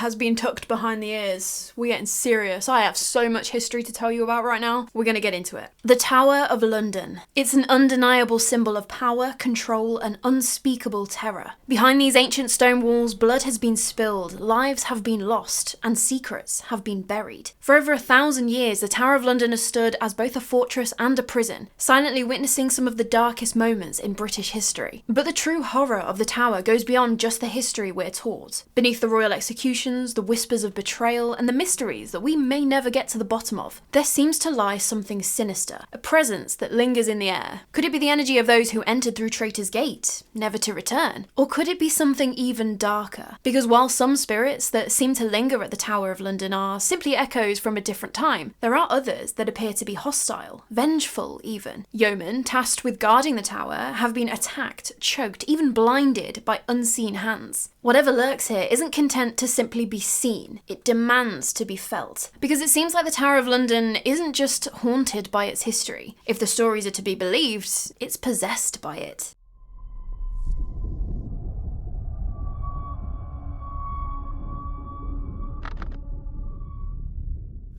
has been tucked behind the ears. We're getting serious. I have so much history to tell you about right now. We're gonna get into it. The Tower of London. It's an undeniable symbol of power, control, and unspeakable terror. Behind these ancient stone walls, blood has been spilled, lives have been lost, and secrets have been buried. For over 1,000 years, the Tower of London has stood as both a fortress and a prison, silently witnessing some of the darkest moments in British history. But the true horror of the tower goes beyond just the history we're taught. Beneath the royal executions, the whispers of betrayal, and the mysteries that we may never get to the bottom of, there seems to lie something sinister, a presence that lingers in the air. Could it be the energy of those who entered through Traitor's Gate, never to return? Or could it be something even darker? Because while some spirits that seem to linger at the Tower of London are simply echoes from a different time, there are others that appear to be hostile, vengeful even. Yeomen, tasked with guarding the tower, have been attacked, choked, even blinded by unseen hands. Whatever lurks here isn't content to simply be seen, it demands to be felt. Because it seems like the Tower of London isn't just haunted by its history. If the stories are to be believed, it's possessed by it.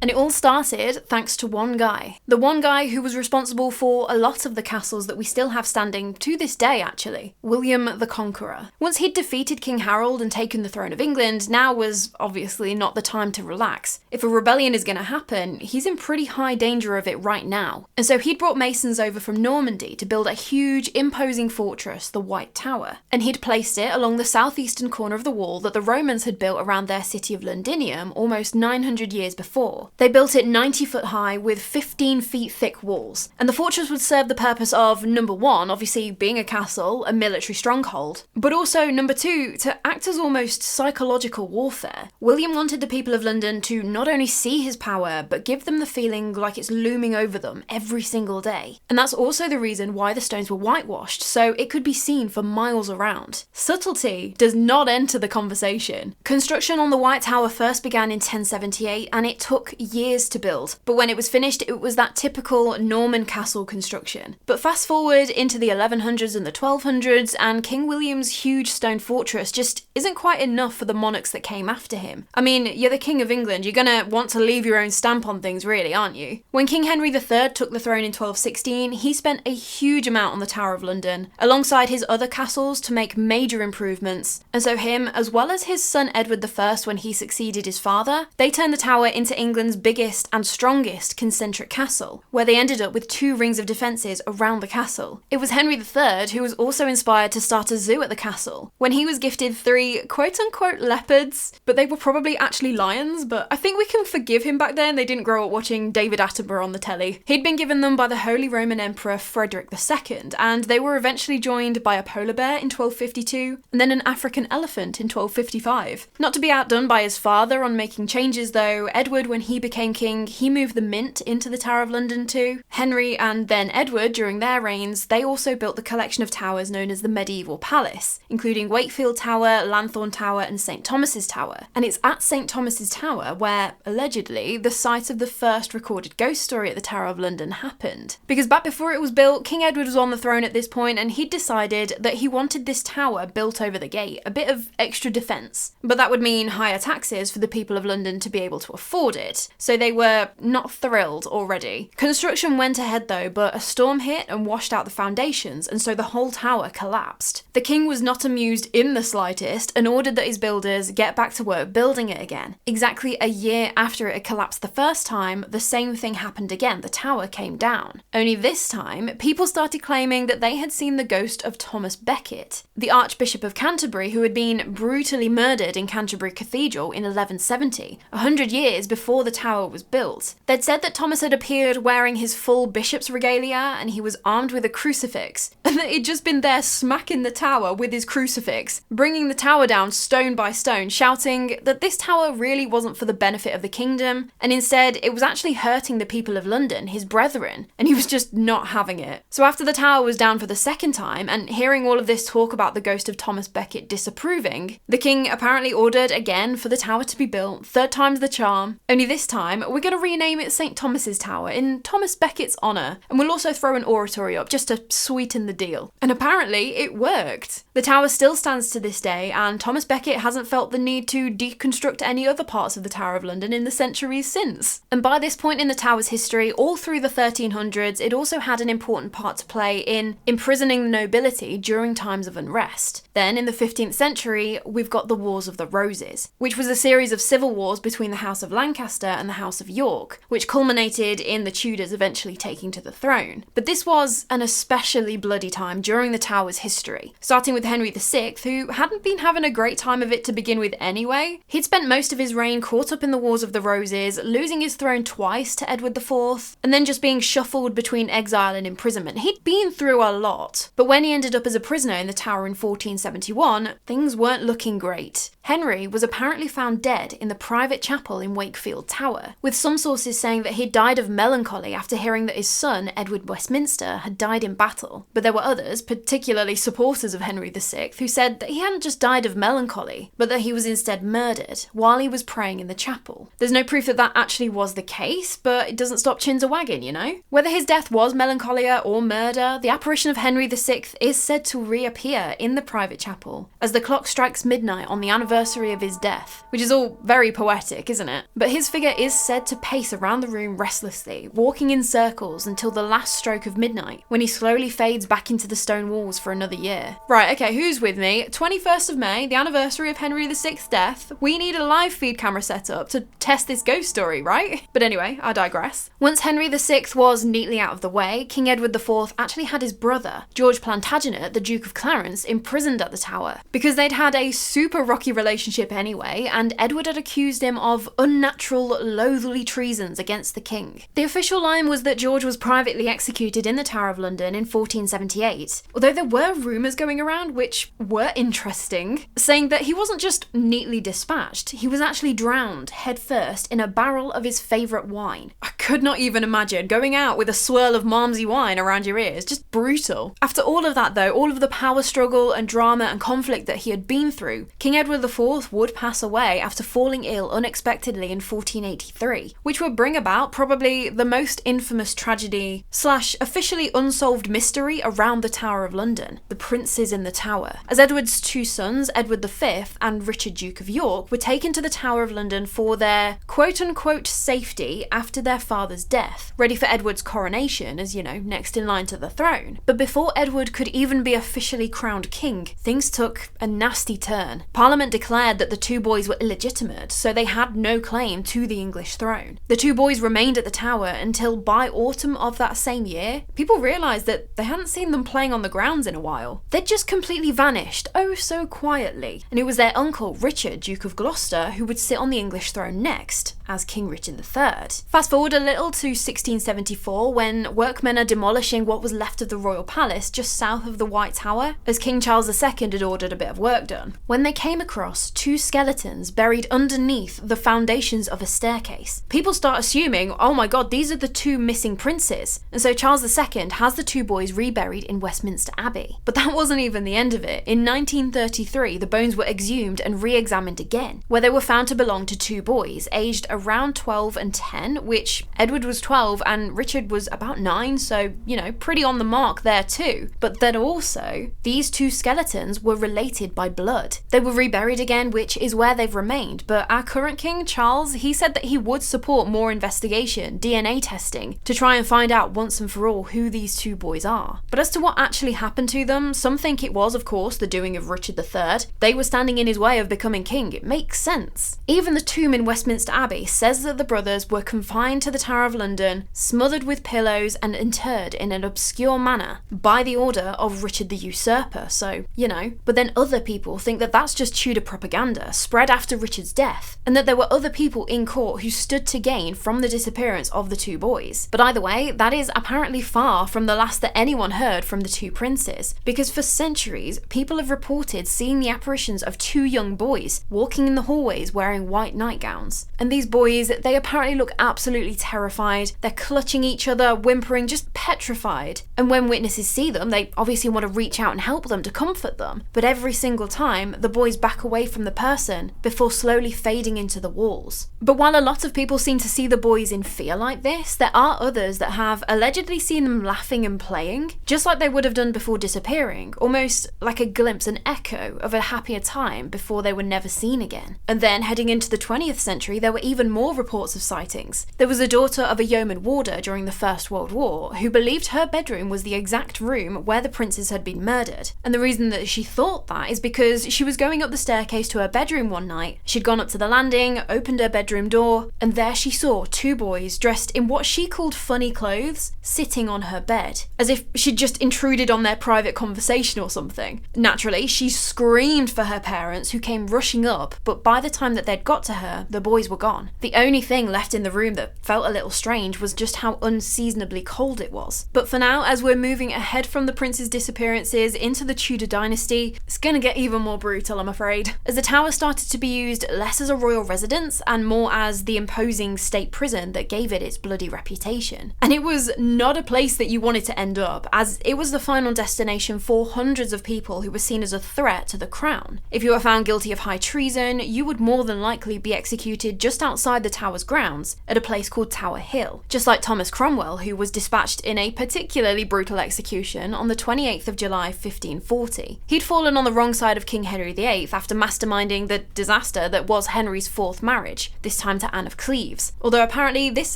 And it all started thanks to one guy. The one guy who was responsible for a lot of the castles that we still have standing to this day, actually. William the Conqueror. Once he'd defeated King Harold and taken the throne of England, now was obviously not the time to relax. If a rebellion is going to happen, he's in pretty high danger of it right now. And so he'd brought masons over from Normandy to build a huge, imposing fortress, the White Tower. And he'd placed it along the southeastern corner of the wall that the Romans had built around their city of Londinium almost 900 years before. They built it 90 foot high with 15 feet thick walls, and the fortress would serve the purpose of, number one, obviously being a castle, a military stronghold, but also, number two, to act as almost psychological warfare. William wanted the people of London to not only see his power, but give them the feeling like it's looming over them every single day. And that's also the reason why the stones were whitewashed, so it could be seen for miles around. Subtlety does not enter the conversation. Construction on the White Tower first began in 1078, and it took years to build, but when it was finished it was that typical Norman castle construction. But fast forward into the 1100s and the 1200s, and King William's huge stone fortress just isn't quite enough for the monarchs that came after him. I mean, you're the King of England, you're gonna want to leave your own stamp on things really, aren't you? When King Henry III took the throne in 1216, he spent a huge amount on the Tower of London, alongside his other castles, to make major improvements, and so him, as well as his son Edward I when he succeeded his father, they turned the tower into England's biggest and strongest concentric castle, where they ended up with 2 rings of defences around the castle. It was Henry III who was also inspired to start a zoo at the castle, when he was gifted 3 quote-unquote leopards, but they were probably actually lions, but I think we can forgive him back then, they didn't grow up watching David Attenborough on the telly. He'd been given them by the Holy Roman Emperor Frederick II, and they were eventually joined by a polar bear in 1252, and then an African elephant in 1255. Not to be outdone by his father on making changes though, Edward, when he became king, he moved the Mint into the Tower of London too. Henry and then Edward, during their reigns, they also built the collection of towers known as the Medieval Palace, including Wakefield Tower, Lanthorn Tower and St Thomas's Tower. And it's at St Thomas's Tower where, allegedly, the site of the first recorded ghost story at the Tower of London happened. Because back before it was built, King Edward was on the throne at this point, and he'd decided that he wanted this tower built over the gate, a bit of extra defence. But that would mean higher taxes for the people of London to be able to afford it, so they were not thrilled already. Construction went ahead though, but a storm hit and washed out the foundations, and so the whole tower collapsed. The king was not amused in the slightest and ordered that his builders get back to work building it again. Exactly a year after it had collapsed the first time, the same thing happened again. The tower came down. Only this time, people started claiming that they had seen the ghost of Thomas Becket, the Archbishop of Canterbury, who had been brutally murdered in Canterbury Cathedral in 1170, 100 years before the tower was built. They'd said that Thomas had appeared wearing his full bishop's regalia and he was armed with a crucifix, and that he'd just been there smacking the tower with his crucifix, bringing the tower down stone by stone, shouting that this tower really wasn't for the benefit of the kingdom, and instead it was actually hurting the people of London, his brethren, and he was just not having it. So after the tower was down for the second time, and hearing all of this talk about the ghost of Thomas Becket disapproving, the king apparently ordered again for the tower to be built, third time's the charm, only this this time, we're going to rename it St. Thomas's Tower in Thomas Becket's honour, and we'll also throw an oratory up just to sweeten the deal. And apparently it worked. The tower still stands to this day, and Thomas Becket hasn't felt the need to deconstruct any other parts of the Tower of London in the centuries since. And by this point in the tower's history, all through the 1300s, it also had an important part to play in imprisoning the nobility during times of unrest. Then, in the 15th century, we've got the Wars of the Roses, which was a series of civil wars between the House of Lancaster and the House of York, which culminated in the Tudors eventually taking to the throne. But this was an especially bloody time during the tower's history, starting with Henry VI, who hadn't been having a great time of it to begin with anyway. He'd spent most of his reign caught up in the Wars of the Roses, losing his throne twice to Edward IV, and then just being shuffled between exile and imprisonment. He'd been through a lot, but when he ended up as a prisoner in the Tower in 1471, things weren't looking great. Henry was apparently found dead in the private chapel in Wakefield Tower, with some sources saying that he'd died of melancholy after hearing that his son, Edward Westminster, had died in battle. But there were others, particularly supporters of Henry VI, who said that he hadn't just died of melancholy, but that he was instead murdered while he was praying in the chapel. There's no proof that that actually was the case, but it doesn't stop chins a-wagging, you know? Whether his death was melancholia or murder, the apparition of Henry VI is said to reappear in the private chapel as the clock strikes midnight on the anniversary of his death, which is all very poetic, isn't it? But his figure is said to pace around the room restlessly, walking in circles until the last stroke of midnight, when he slowly fades back into the stone walls for another year. Right, okay, who's with me? 21st of May, the anniversary of Henry VI's death. We need a live feed camera set up to test this ghost story, right? But anyway, I digress. Once Henry VI was neatly out of the way, King Edward IV actually had his brother, George Plantagenet, the Duke of Clarence, imprisoned at the Tower, because they'd had a super rocky relationship anyway, and Edward had accused him of unnatural, loathly treasons against the king. The official line was that George was privately executed in the Tower of London in 1478, although there were rumours going around which were interesting, saying that he wasn't just neatly dispatched, he was actually drowned headfirst in a barrel of his favourite wine. I could not even imagine going out with a swirl of Malmsey wine around your ears, just brutal. After all of that though, all of the power struggle and drama and conflict that he had been through, King Edward IV would pass away after falling ill unexpectedly in 1483, which would bring about probably the most infamous tragedy / officially unsolved mystery around the Tower of London, the Princes in the Tower, as Edward's two sons, Edward V and Richard Duke of York, were taken to the Tower of London for their quote-unquote safety after their father's death, ready for Edward's coronation as, you know, next in line to the throne. But before Edward could even be officially crowned king, things took a nasty turn. Parliament declared that the two boys were illegitimate, so they had no claim to the English throne. The two boys remained at the Tower until by autumn of that same year, people realised that they hadn't seen them playing on the grounds in a while. They'd just completely vanished, oh so quietly, and it was their uncle, Richard, Duke of Gloucester, who would sit on the English throne next, as King Richard III. Fast forward a little to 1674, when workmen are demolishing what was left of the royal palace just south of the White Tower, as King Charles II had ordered a bit of work done, when they came across two skeletons buried underneath the foundations of a staircase. People start assuming, oh my god, these are the two missing princes, and so Charles II has the two boys reburied in Westminster Abbey. But that wasn't even the end of it. In 1933, the bones were exhumed and re-examined again, where they were found to belong to two boys, aged around 12 and 10, which Edward was 12 and Richard was about 9, so, you know, pretty on the mark there too. But then also, these two skeletons were related by blood. They were reburied again, which is where they've remained, but our current king, Charles, he said that he would support more investigation, DNA testing, to try and find out once and for all who these two boys are. But as to what actually happened to them, some think it was, of course, the doing of Richard III. They were standing in his way of becoming king. It makes sense. Even the tomb in Westminster Abbey says that the brothers were confined to the Tower of London, smothered with pillows and interred in an obscure manner by the order of Richard the Usurper, so, you know. But then other people think that that's just Tudor propaganda spread after Richard's death, and that there were other people in court who stood to gain from the disappearance of the two boys. But either way, that is apparently far from the last that anyone heard from the two princes, because for centuries, people have reported seeing the apparitions of two young boys walking in the hallways wearing white nightgowns. And these boys, they apparently look absolutely terrified. They're clutching each other, whimpering, just petrified. And when witnesses see them, they obviously want to reach out and help them, to comfort them. But every single time, the boys back away from the person before slowly fading into the walls. But while a lot of people seem to see the boys in fear like this, there are others that have allegedly seen them laughing and playing, just like they would have done before disappearing, almost like a glimpse, an echo of a happier time before they were never seen again. And then, heading into the 20th century, there were even more reports of sightings. There was a daughter of a Yeomen warder during the First World War who believed her bedroom was the exact room where the princes had been murdered. And the reason that she thought that is because she was going up the staircase to her bedroom one night. She'd gone up to the landing, opened her bedroom door, and there she saw two boys dressed in what she called funny clothes, sitting on her bed, as if she'd just intruded on their private conversation or something. Naturally, she screamed for her parents, who came rushing up, but by the time that they'd got to her, the boys were gone. The only thing left in the room that felt a little strange was just how unseasonably cold it was. But for now, as we're moving ahead from the prince's disappearances into the Tudor dynasty, it's gonna get even more brutal, I'm afraid, as the tower started to be used less as a royal residence and more as the imposing state prison that gave it its bloody reputation. And it was not a place that you wanted to end up, as it was the final destination for hundreds of people who were seen as a threat to the crown. If you were found guilty of high treason, you would more than likely be executed just outside the tower's grounds at a place called Tower Hill, just like Thomas Cromwell, who was dispatched in a particularly brutal execution on the 28th of July 1540. He'd fallen on the wrong side of King Henry VIII after masterminding the disaster that was Henry's fourth marriage, this time to Anne of Cleves. Although apparently this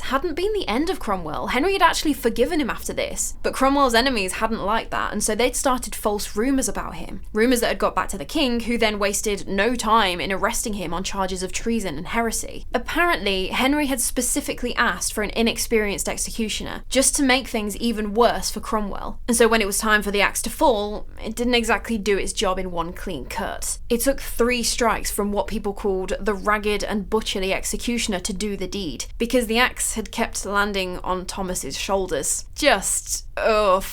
hadn't been the end of Cromwell. Henry had actually forgiven him after this, but Cromwell's enemies hadn't liked that, and so they'd started false rumours about him. Rumours that had got back to the king, who then wasted no time in arresting him on charges of treason and heresy. Apparently, Henry had specifically asked for an inexperienced executioner, just to make things even worse for Cromwell. And so when it was time for the axe to fall, it didn't exactly do its job in one clean cut. It took 3 strikes from what people called the ragged and butcherly executioner to do the deed, because the axe had kept landing on Thomas's shoulders. Just, ugh.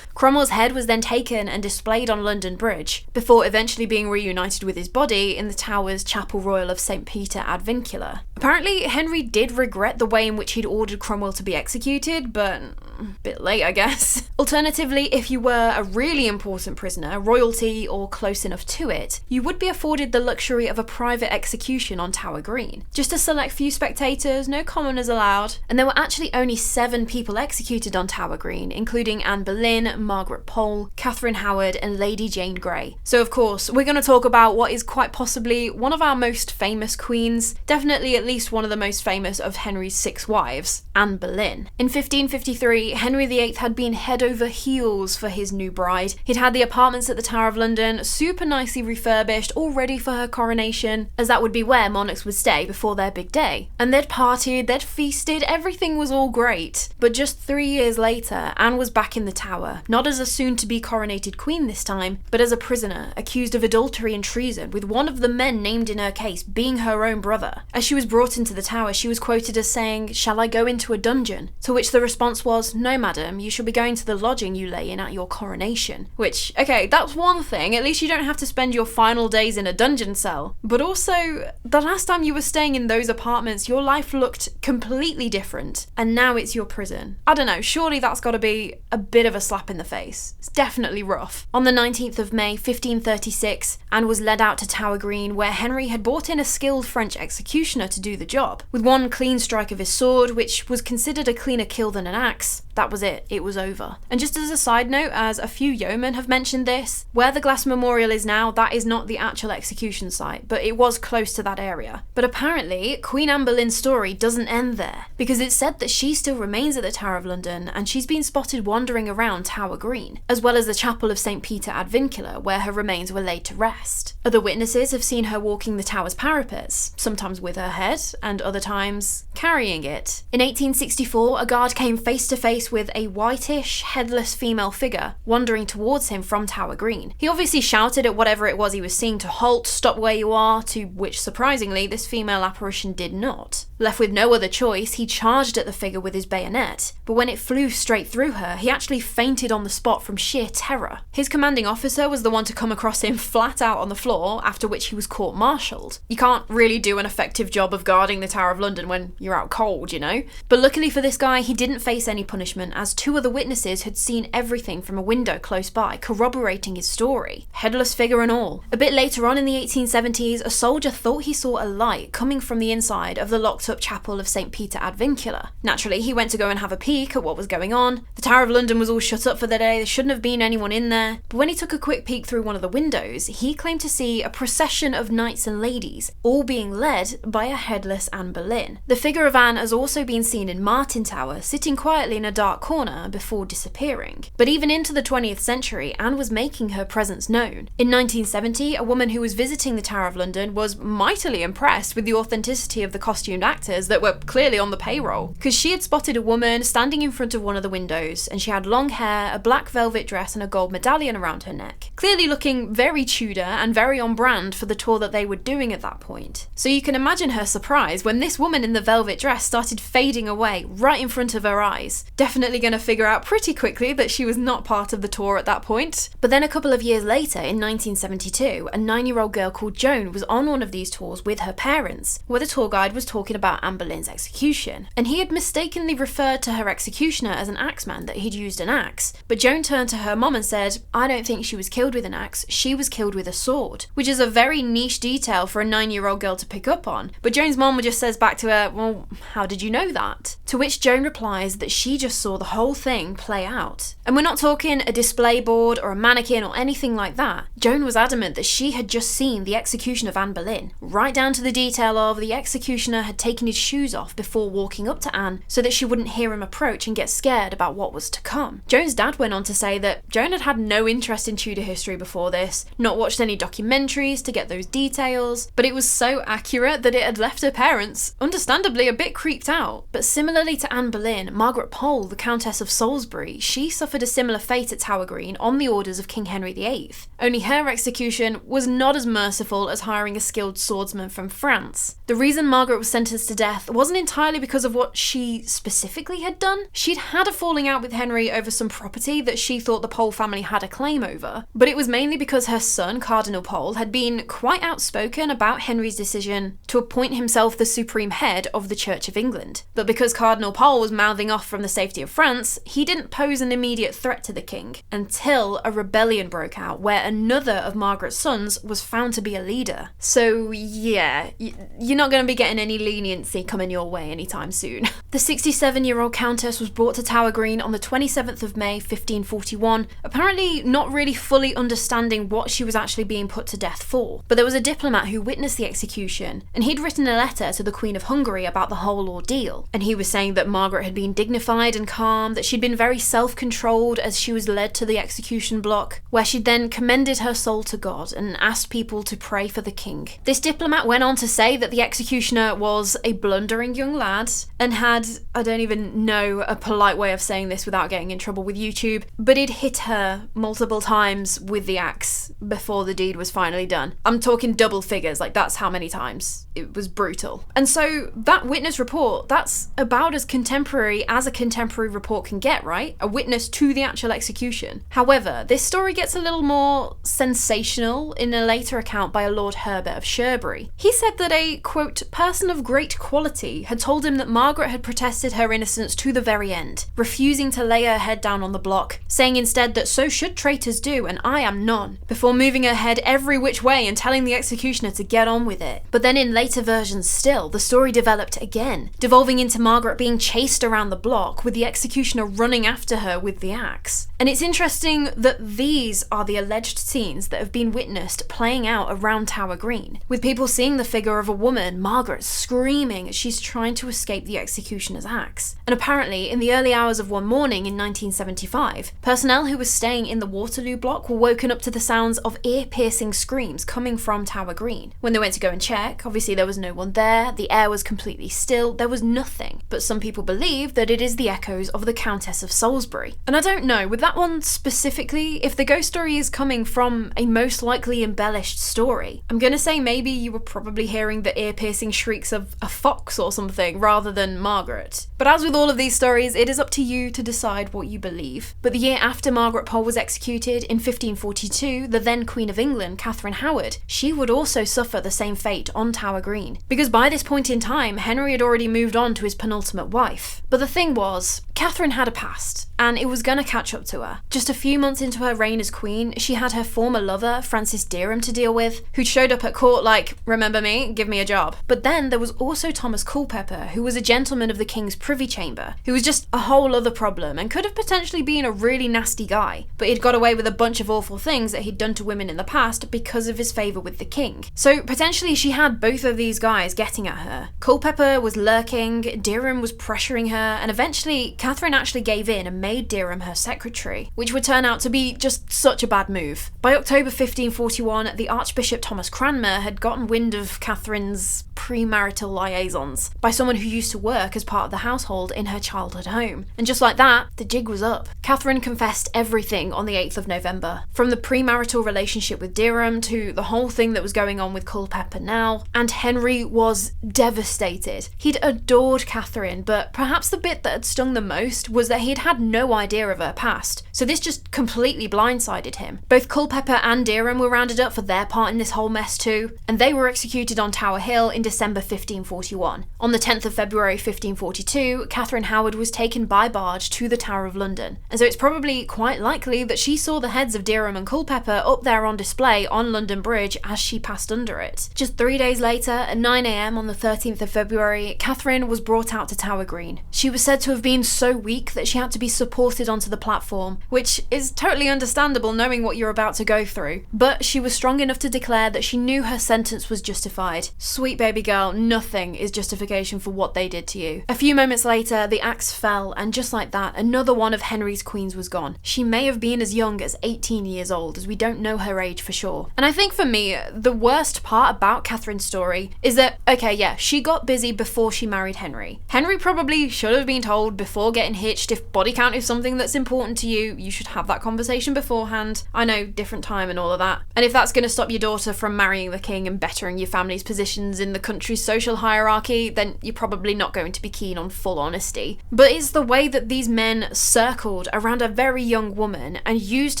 Cromwell's head was then taken and displayed on London Bridge, before eventually being reunited with his body in the Tower's Chapel Royal of St. Peter ad Vincula. Apparently, Henry did regret the way in which he'd ordered Cromwell to be executed, but a bit late, I guess. Alternatively, if you were a really important prisoner, royalty or close enough to it, you would be afforded the luxury of a private execution on Tower Green. Just a select few spectators, no commoners allowed. And there were actually only 7 people executed on Tower Green, including Anne Boleyn, Margaret Pole, Catherine Howard, and Lady Jane Grey. So of course, we're going to talk about what is quite possibly one of our most famous queens, definitely at least one of the most famous of Henry's 6 wives, Anne Boleyn. In 1553, Henry VIII had been head over heels for his new bride. He'd had the apartments at the Tower of London super nicely refurbished, all ready for her coronation, as that would be where monarchs would stay before their big day. And they'd partied, they'd feasted, everything was all great. But just 3 years later, Anne was back in the Tower, not as a soon-to-be coronated queen this time, but as a prisoner, accused of adultery and treason, with one of the men named in her case being her own brother. As she was brought into the Tower, she was quoted as saying, "Shall I go into a dungeon?" To which the response was, "No, madam, you shall be going to the lodging you lay in at your coronation." Which, okay, that's one thing, at least you don't have to spend your final days in a dungeon cell. But also, the last time you were staying in those apartments, your life looked completely different, and now it's your prison. I don't know, surely that's gotta be a bit of a slap in the face. It's definitely rough. On the 19th of May 1536, Anne was led out to Tower Green, where Henry had brought in a skilled French executioner to do the job. With one clean strike of his sword, which was considered a cleaner kill than an axe, that was it. It was over. And just as a side note, as a few yeomen have mentioned this, where the glass memorial is now, that is not the actual execution site, but it was close to that area. But apparently, Queen Anne Boleyn's story doesn't end there, because it's said that she still remains at the Tower of London, and she's been spotted wandering around Tower Green, as well as the Chapel of St. Peter ad Vincula, where her remains were laid to rest. Other witnesses have seen her walking the tower's parapets, sometimes with her head, and other times carrying it. In 1864, a guard came face to face with a whitish, headless female figure wandering towards him from Tower Green. He obviously shouted at whatever it was he was seeing to halt, stop where you are, to which, surprisingly, this female apparition did not. Left with no other choice, he charged at the figure with his bayonet, but when it flew straight through her, he actually fainted on the spot from sheer terror. His commanding officer was the one to come across him flat out on the floor, after which he was court-martialed. You can't really do an effective job of guarding the Tower of London when you're out cold, you know? But luckily for this guy, he didn't face any punishment, as 2 other witnesses had seen everything from a window close by, corroborating his story. Headless figure and all. A bit later on in the 1870s, a soldier thought he saw a light coming from the inside of the locked-up chapel of St. Peter ad Vincula. Naturally, he went to go and have a peek at what was going on. The Tower of London was all shut up for the day, there shouldn't have been anyone in there. But when he took a quick peek through one of the windows, he claimed to see a procession of knights and ladies, all being led by a headless Anne Boleyn. The figure of Anne has also been seen in Martin Tower, sitting quietly in a dark corner before disappearing. But even into the 20th century, Anne was making her presence known. In 1970, a woman who was visiting the Tower of London was mightily impressed with the authenticity of the costumed actors that were clearly on the payroll, because she had spotted a woman standing in front of one of the windows, and she had long hair, a black velvet dress and a gold medallion around her neck, clearly looking very Tudor and very on brand for the tour that they were doing at that point. So you can imagine her surprise when this woman in the velvet dress started fading away right in front of her eyes. Definitely going to figure out pretty quickly that she was not part of the tour at that point. But then a couple of years later, in 1972, a 9-year-old girl called Joan was on one of these tours with her parents, where the tour guide was talking about Anne Boleyn's execution, and he had mistakenly referred to her executioner as an axeman, that he'd used an axe. But Joan turned to her mom and said, "I don't think she was killed with an axe, she was killed with a sword," which is a very niche detail for a 9-year-old girl to pick up on. But Joan's mom just says back to her, "Well, how did you know that?" To which Joan replies that she just saw the whole thing play out. And we're not talking a display board or a mannequin or anything like that. Joan was adamant that she had just seen the execution of Anne Boleyn, right down to the detail of the executioner had taken his shoes off before walking up to Anne so that she wouldn't hear him approach and get scared about what was to come. Joan's dad went on to say that Joan had had no interest in Tudor history before this, not watched any documentaries to get those details, but it was so accurate that it had left her parents, understandably, a bit creeped out. But similarly to Anne Boleyn, Margaret Pole, the Countess of Salisbury, she suffered a similar fate at Tower Green on the orders of King Henry VIII. Only her execution was not as merciful as hiring a skilled swordsman from France. The reason Margaret was sentenced to death wasn't entirely because of what she specifically had done. She'd had a falling out with Henry over some property that she thought the Pole family had a claim over, but it was mainly because her son, Cardinal Pole, had been quite outspoken about Henry's decision to appoint himself the supreme head of the Church of England. But because Cardinal Pole was mouthing off from the safety of France, he didn't pose an immediate threat to the king until a rebellion broke out where another of Margaret's sons was found to be a leader. So yeah, you're not going to be getting any leniency coming your way anytime soon. The 67-year-old Countess was brought to Tower Green on the 27th of May 1541, apparently not really fully understanding what she was actually being put to death for. But there was a diplomat who witnessed the execution, and he'd written a letter to the Queen of Hungary about the whole ordeal, and he was saying that Margaret had been dignified and calm, that she'd been very self-controlled as she was led to the execution block, where she'd then commended her soul to God and asked people to pray for the king. This diplomat went on to say that the executioner was a blundering young lad and had, I don't even know a polite way of saying this without getting in trouble with YouTube, but he'd hit her multiple times with the axe before the deed was finally done. I'm talking double figures, like that's how many times. It was brutal. And so that witness report, that's about as contemporary as a contemporary report can get, right? A witness to the actual execution. However, this story gets a little more sensational in a later account by a Lord Herbert of Sherbury. He said that a, quote, person of great quality had told him that Margaret had protested her innocence to the very end, refusing to lay her head down on the block, saying instead that so should traitors do and I am none, before moving her head every which way and telling the executioner to get on with it. But then in later versions still, the story developed again, devolving into Margaret being chased around the block with the executioner running after her with the axe. And it's interesting that these are the alleged scenes that have been witnessed playing out around Tower Green, with people seeing the figure of a woman, Margaret, screaming as she's trying to escape the executioner's axe. And apparently, in the early hours of one morning in 1975, personnel who were staying in the Waterloo block were woken up to the sounds of ear-piercing screams coming from Tower Green. When they went to go and check, obviously there was no one there, the air was completely still, there was nothing. But some people believe that it is the echoes of the Countess of Salisbury. And I don't know, with that one specifically, if the ghost story is coming from a most likely embellished story, I'm gonna say maybe you were probably hearing the ear-piercing shrieks of a a fox or something rather than Margaret. But as with all of these stories, it is up to you to decide what you believe. But the year after Margaret Pole was executed, in 1542, the then Queen of England, Catherine Howard, she would also suffer the same fate on Tower Green. Because by this point in time, Henry had already moved on to his penultimate wife. But the thing was, Catherine had a past, and it was gonna catch up to her. Just a few months into her reign as queen, she had her former lover, Francis Derham, to deal with, who showed up at court like, remember me? Give me a job. But then there was also Thomas Culpeper, who was a gentleman of the King's Privy Chamber, who was just a whole other problem and could have potentially been a really nasty guy, but he'd got away with a bunch of awful things that he'd done to women in the past because of his favour with the king. So potentially she had both of these guys getting at her. Culpeper was lurking, Derham was pressuring her, and eventually Catherine actually gave in and made Derham her secretary, which would turn out to be just such a bad move. By October 1541, the Archbishop Thomas Cranmer had gotten wind of Catherine's premarital liaisons by someone who used to work as part of the household in her childhood home. And just like that, the jig was up. Catherine confessed everything on the 8th of November, from the premarital relationship with Derham to the whole thing that was going on with Culpeper now, and Henry was devastated. He'd adored Catherine, but perhaps the bit that had stung the most was that he'd had no idea of her past, so this just completely blindsided him. Both Culpeper and Derham were rounded up for their part in this whole mess too, and they were executed on Tower Hill in December 1541. On the 10th of February 1542, Catherine Howard was taken by barge to the Tower of London, and so it's probably quite likely that she saw the heads of Derham and Culpeper up there on display on London Bridge as she passed under it. Just 3 days later, at 9 AM on the 13th of February, Catherine was brought out to Tower Green. She was said to have been so weak that she had to be supported onto the platform, which is totally understandable knowing what you're about to go through. But she was strong enough to declare that she knew her sentence was justified. Sweet baby girl, nothing is justification for what they did to you. A few moments later, the axe fell, and just like that, another one of Henry's queens was gone. She may have been as young as 18 years old, as we don't know her age for sure. And I think for me, the worst part about Catherine's story is that, okay, yeah, she got busy before she married Henry. Henry probably should have been told before getting hitched, if body count is something that's important to you, you should have that conversation beforehand. I know, different time and all of that. And if that's going to stop your daughter from marrying the king and bettering your family's positions in the country's social hierarchy, then you're probably not going to be keen on full honesty. But it's the way that these men circled around a very young woman and used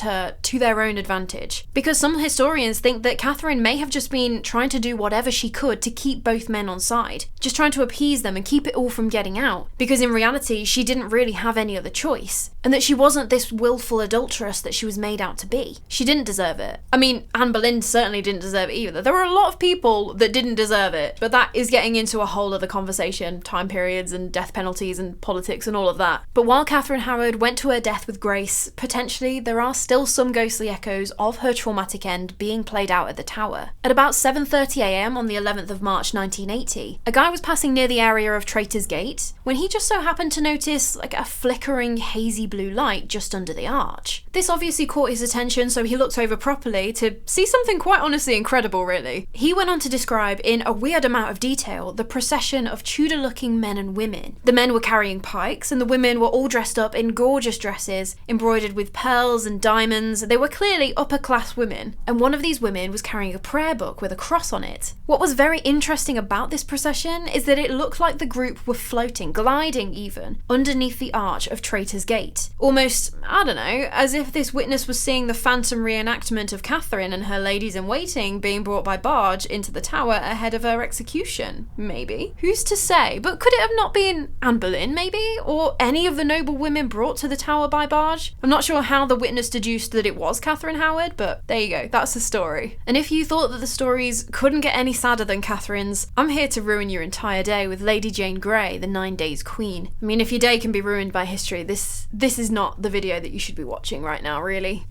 her to their own advantage. Because some historians think that Catherine may have just been trying to do whatever she could to keep both men on side, just trying to appease them and keep it all from getting out, because in reality she didn't really have any other choice, and that she wasn't this willful adulteress that she was made out to be. She didn't deserve it. I mean, Anne Boleyn certainly didn't deserve it either. There were a lot of people that didn't deserve it, but that is getting into a whole other conversation, time periods and death penalties and politics and all of that. But while Catherine Howard went to her death with grace, potentially there are still some ghostly echoes of her traumatic end being played out at the Tower. At about 7:30 AM on the 11th of March 1980, a guy was passing near the area of Traitor's Gate when he just so happened to notice like a flickering hazy blue light just under the arch. This obviously caught his attention, so he looked over properly to see something quite honestly incredible, really. He went on to describe in a weird amount of detail the procession of Tudor-looking men and women. The men were carrying pikes and the women were all dressed up in gorgeous dresses, embroidered with pearls and diamonds. They were clearly upper-class women, and one of these women was carrying a prayer book with a cross on it. What was very interesting about this procession is that it looked like the group were floating, gliding even, underneath the arch of Traitor's Gate. Almost, I don't know, as if this witness was seeing the phantom reenactment of Catherine and her ladies-in-waiting being brought by barge into the Tower ahead of her execution. Maybe. Who's to say? But could it have not been Anne Boleyn, maybe? Or any of the noble women brought to the Tower by barge? I'm not sure how the witness deduced that it was Catherine Howard, but there you go, that's the story. And if you thought that the stories couldn't get any sadder than Catherine's, I'm here to ruin your entire day with Lady Jane Grey, the 9 Days Queen. I mean, if your day can be ruined by history, this is not the video that you should be watching right now, really.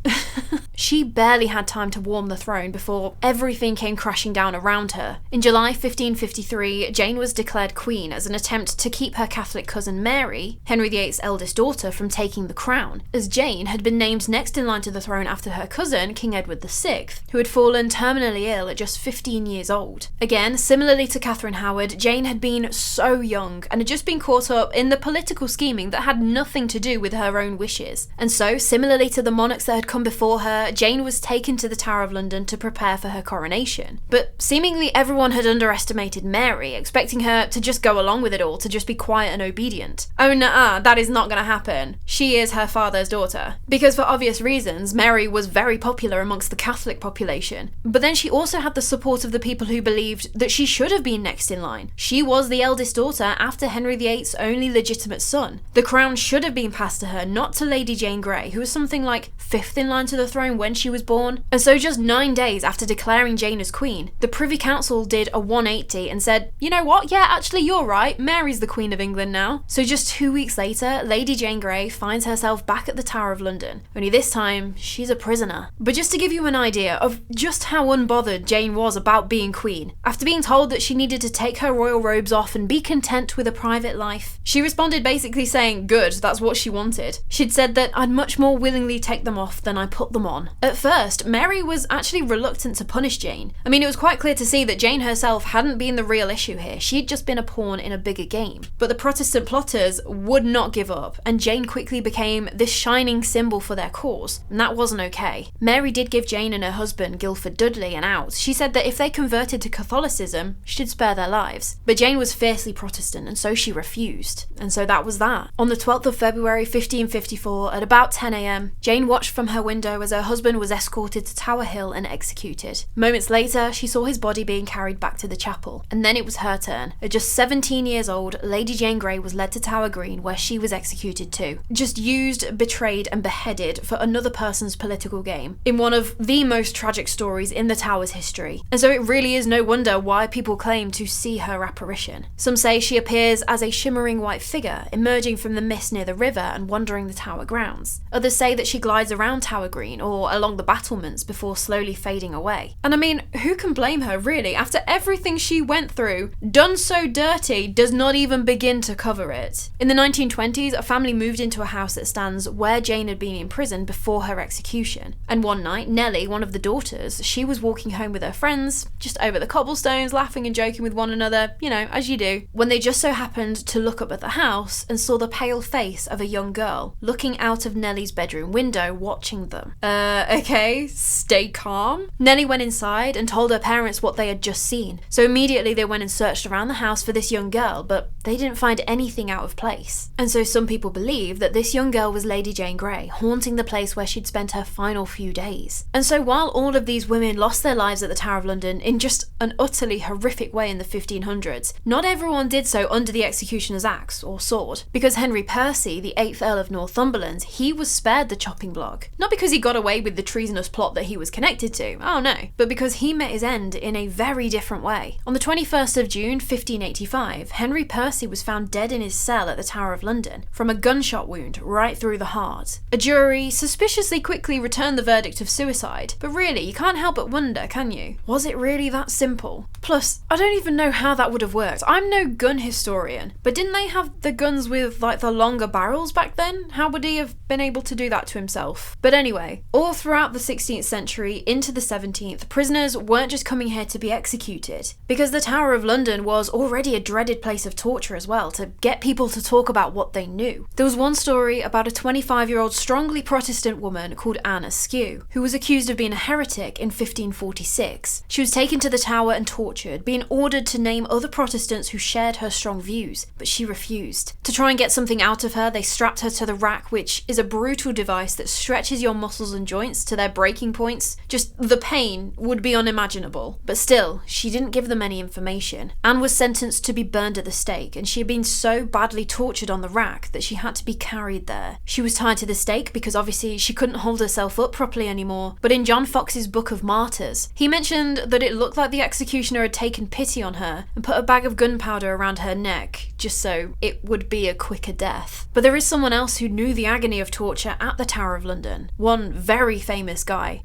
She barely had time to warm the throne before everything came crashing down around her. In July 1553, Jane was declared queen as an attempt to keep her Catholic cousin Mary, Henry VIII's eldest daughter, from taking the crown, as Jane had been named next in line to the throne after her cousin, King Edward VI, who had fallen terminally ill at just 15 years old. Again, similarly to Catherine Howard, Jane had been so young and had just been caught up in the political scheming that had nothing to do with her own wishes. And so, similarly to the monarchs that had come before before her, Jane was taken to the Tower of London to prepare for her coronation. But seemingly everyone had underestimated Mary, expecting her to just go along with it all, to just be quiet and obedient. Oh nuh-uh, that is not going to happen. She is her father's daughter. Because for obvious reasons, Mary was very popular amongst the Catholic population. But then she also had the support of the people who believed that she should have been next in line. She was the eldest daughter after Henry VIII's only legitimate son. The crown should have been passed to her, not to Lady Jane Grey, who was something like 5th in line to the throne when she was born. And so just 9 days after declaring Jane as queen, the Privy Council did a 180 and said, you know what, yeah, actually you're right, Mary's the Queen of England now. So just 2 weeks later, Lady Jane Grey finds herself back at the Tower of London, only this time, she's a prisoner. But just to give you an idea of just how unbothered Jane was about being queen, after being told that she needed to take her royal robes off and be content with a private life, she responded basically saying, good, that's what she wanted. She'd said that I'd much more willingly take them off than I put them on. At first, Mary was actually reluctant to punish Jane. I mean, it was quite clear to see that Jane herself hadn't been the real issue here. She'd just been a pawn in a bigger game. But the Protestant plotters would not give up, and Jane quickly became this shining symbol for their cause, and that wasn't okay. Mary did give Jane and her husband, Guildford Dudley, an out. She said that if they converted to Catholicism, she'd spare their lives. But Jane was fiercely Protestant, and so she refused. And so that was that. On the 12th of February 1554, at about 10 a.m, Jane watched from her window as her husband was escorted to Tower Hill and executed. Moments later, she saw his body being carried back to the chapel, and then it was her turn. At just 17 years old, Lady Jane Grey was led to Tower Green, where she was executed too. Just used, betrayed, and beheaded for another person's political game, in one of the most tragic stories in the Tower's history. And so it really is no wonder why people claim to see her apparition. Some say she appears as a shimmering white figure, emerging from the mist near the river and wandering the Tower grounds. Others say that she glides around Tower Green or along the battlements before slowly fading away. And I mean, who can blame her really? After everything she went through, done so dirty, does not even begin to cover it. In the 1920s, a family moved into a house that stands where Jane had been imprisoned before her execution. And one night, Nellie, one of the daughters, she was walking home with her friends, just over the cobblestones, laughing and joking with one another, you know, as you do, when they just so happened to look up at the house and saw the pale face of a young girl looking out of Nellie's bedroom window, watching them. Okay, stay calm. Nellie went inside and told her parents what they had just seen. So immediately they went and searched around the house for this young girl, but they didn't find anything out of place. And so some people believe that this young girl was Lady Jane Grey, haunting the place where she'd spent her final few days. And so while all of these women lost their lives at the Tower of London in just an utterly horrific way in the 1500s, not everyone did so under the executioner's axe or sword. Because Henry Percy, the 8th Earl of Northumberland, he was spared the chopping block. Not because he got away with the treasonous plot that he was connected to, oh no, but because he met his end in a very different way. On the 21st of June 1585, Henry Percy was found dead in his cell at the Tower of London from a gunshot wound right through the heart. A jury suspiciously quickly returned the verdict of suicide, but really, you can't help but wonder, can you? Was it really that simple? Plus, I don't even know how that would have worked. I'm no gun historian, but didn't they have the guns with like the longer barrels back then? How would he have been able to do that to himself? But anyway, all throughout the 16th century into the 17th, prisoners weren't just coming here to be executed, because the Tower of London was already a dreaded place of torture as well, to get people to talk about what they knew. There was one story about a 25-year-old strongly Protestant woman called Anne Askew, who was accused of being a heretic in 1546. She was taken to the Tower and tortured, being ordered to name other Protestants who shared her strong views, but she refused. To try and get something out of her, they strapped her to the rack, which is a brutal device that stretches your muscles and joints to their breaking points. Just the pain would be unimaginable. But still, she didn't give them any information. Anne was sentenced to be burned at the stake, and she had been so badly tortured on the rack that she had to be carried there. She was tied to the stake because obviously she couldn't hold herself up properly anymore, but in John Foxe's Book of Martyrs, he mentioned that it looked like the executioner had taken pity on her and put a bag of gunpowder around her neck, just so it would be a quicker death. But there is someone else who knew the agony of torture at the Tower of London. One very famous guy.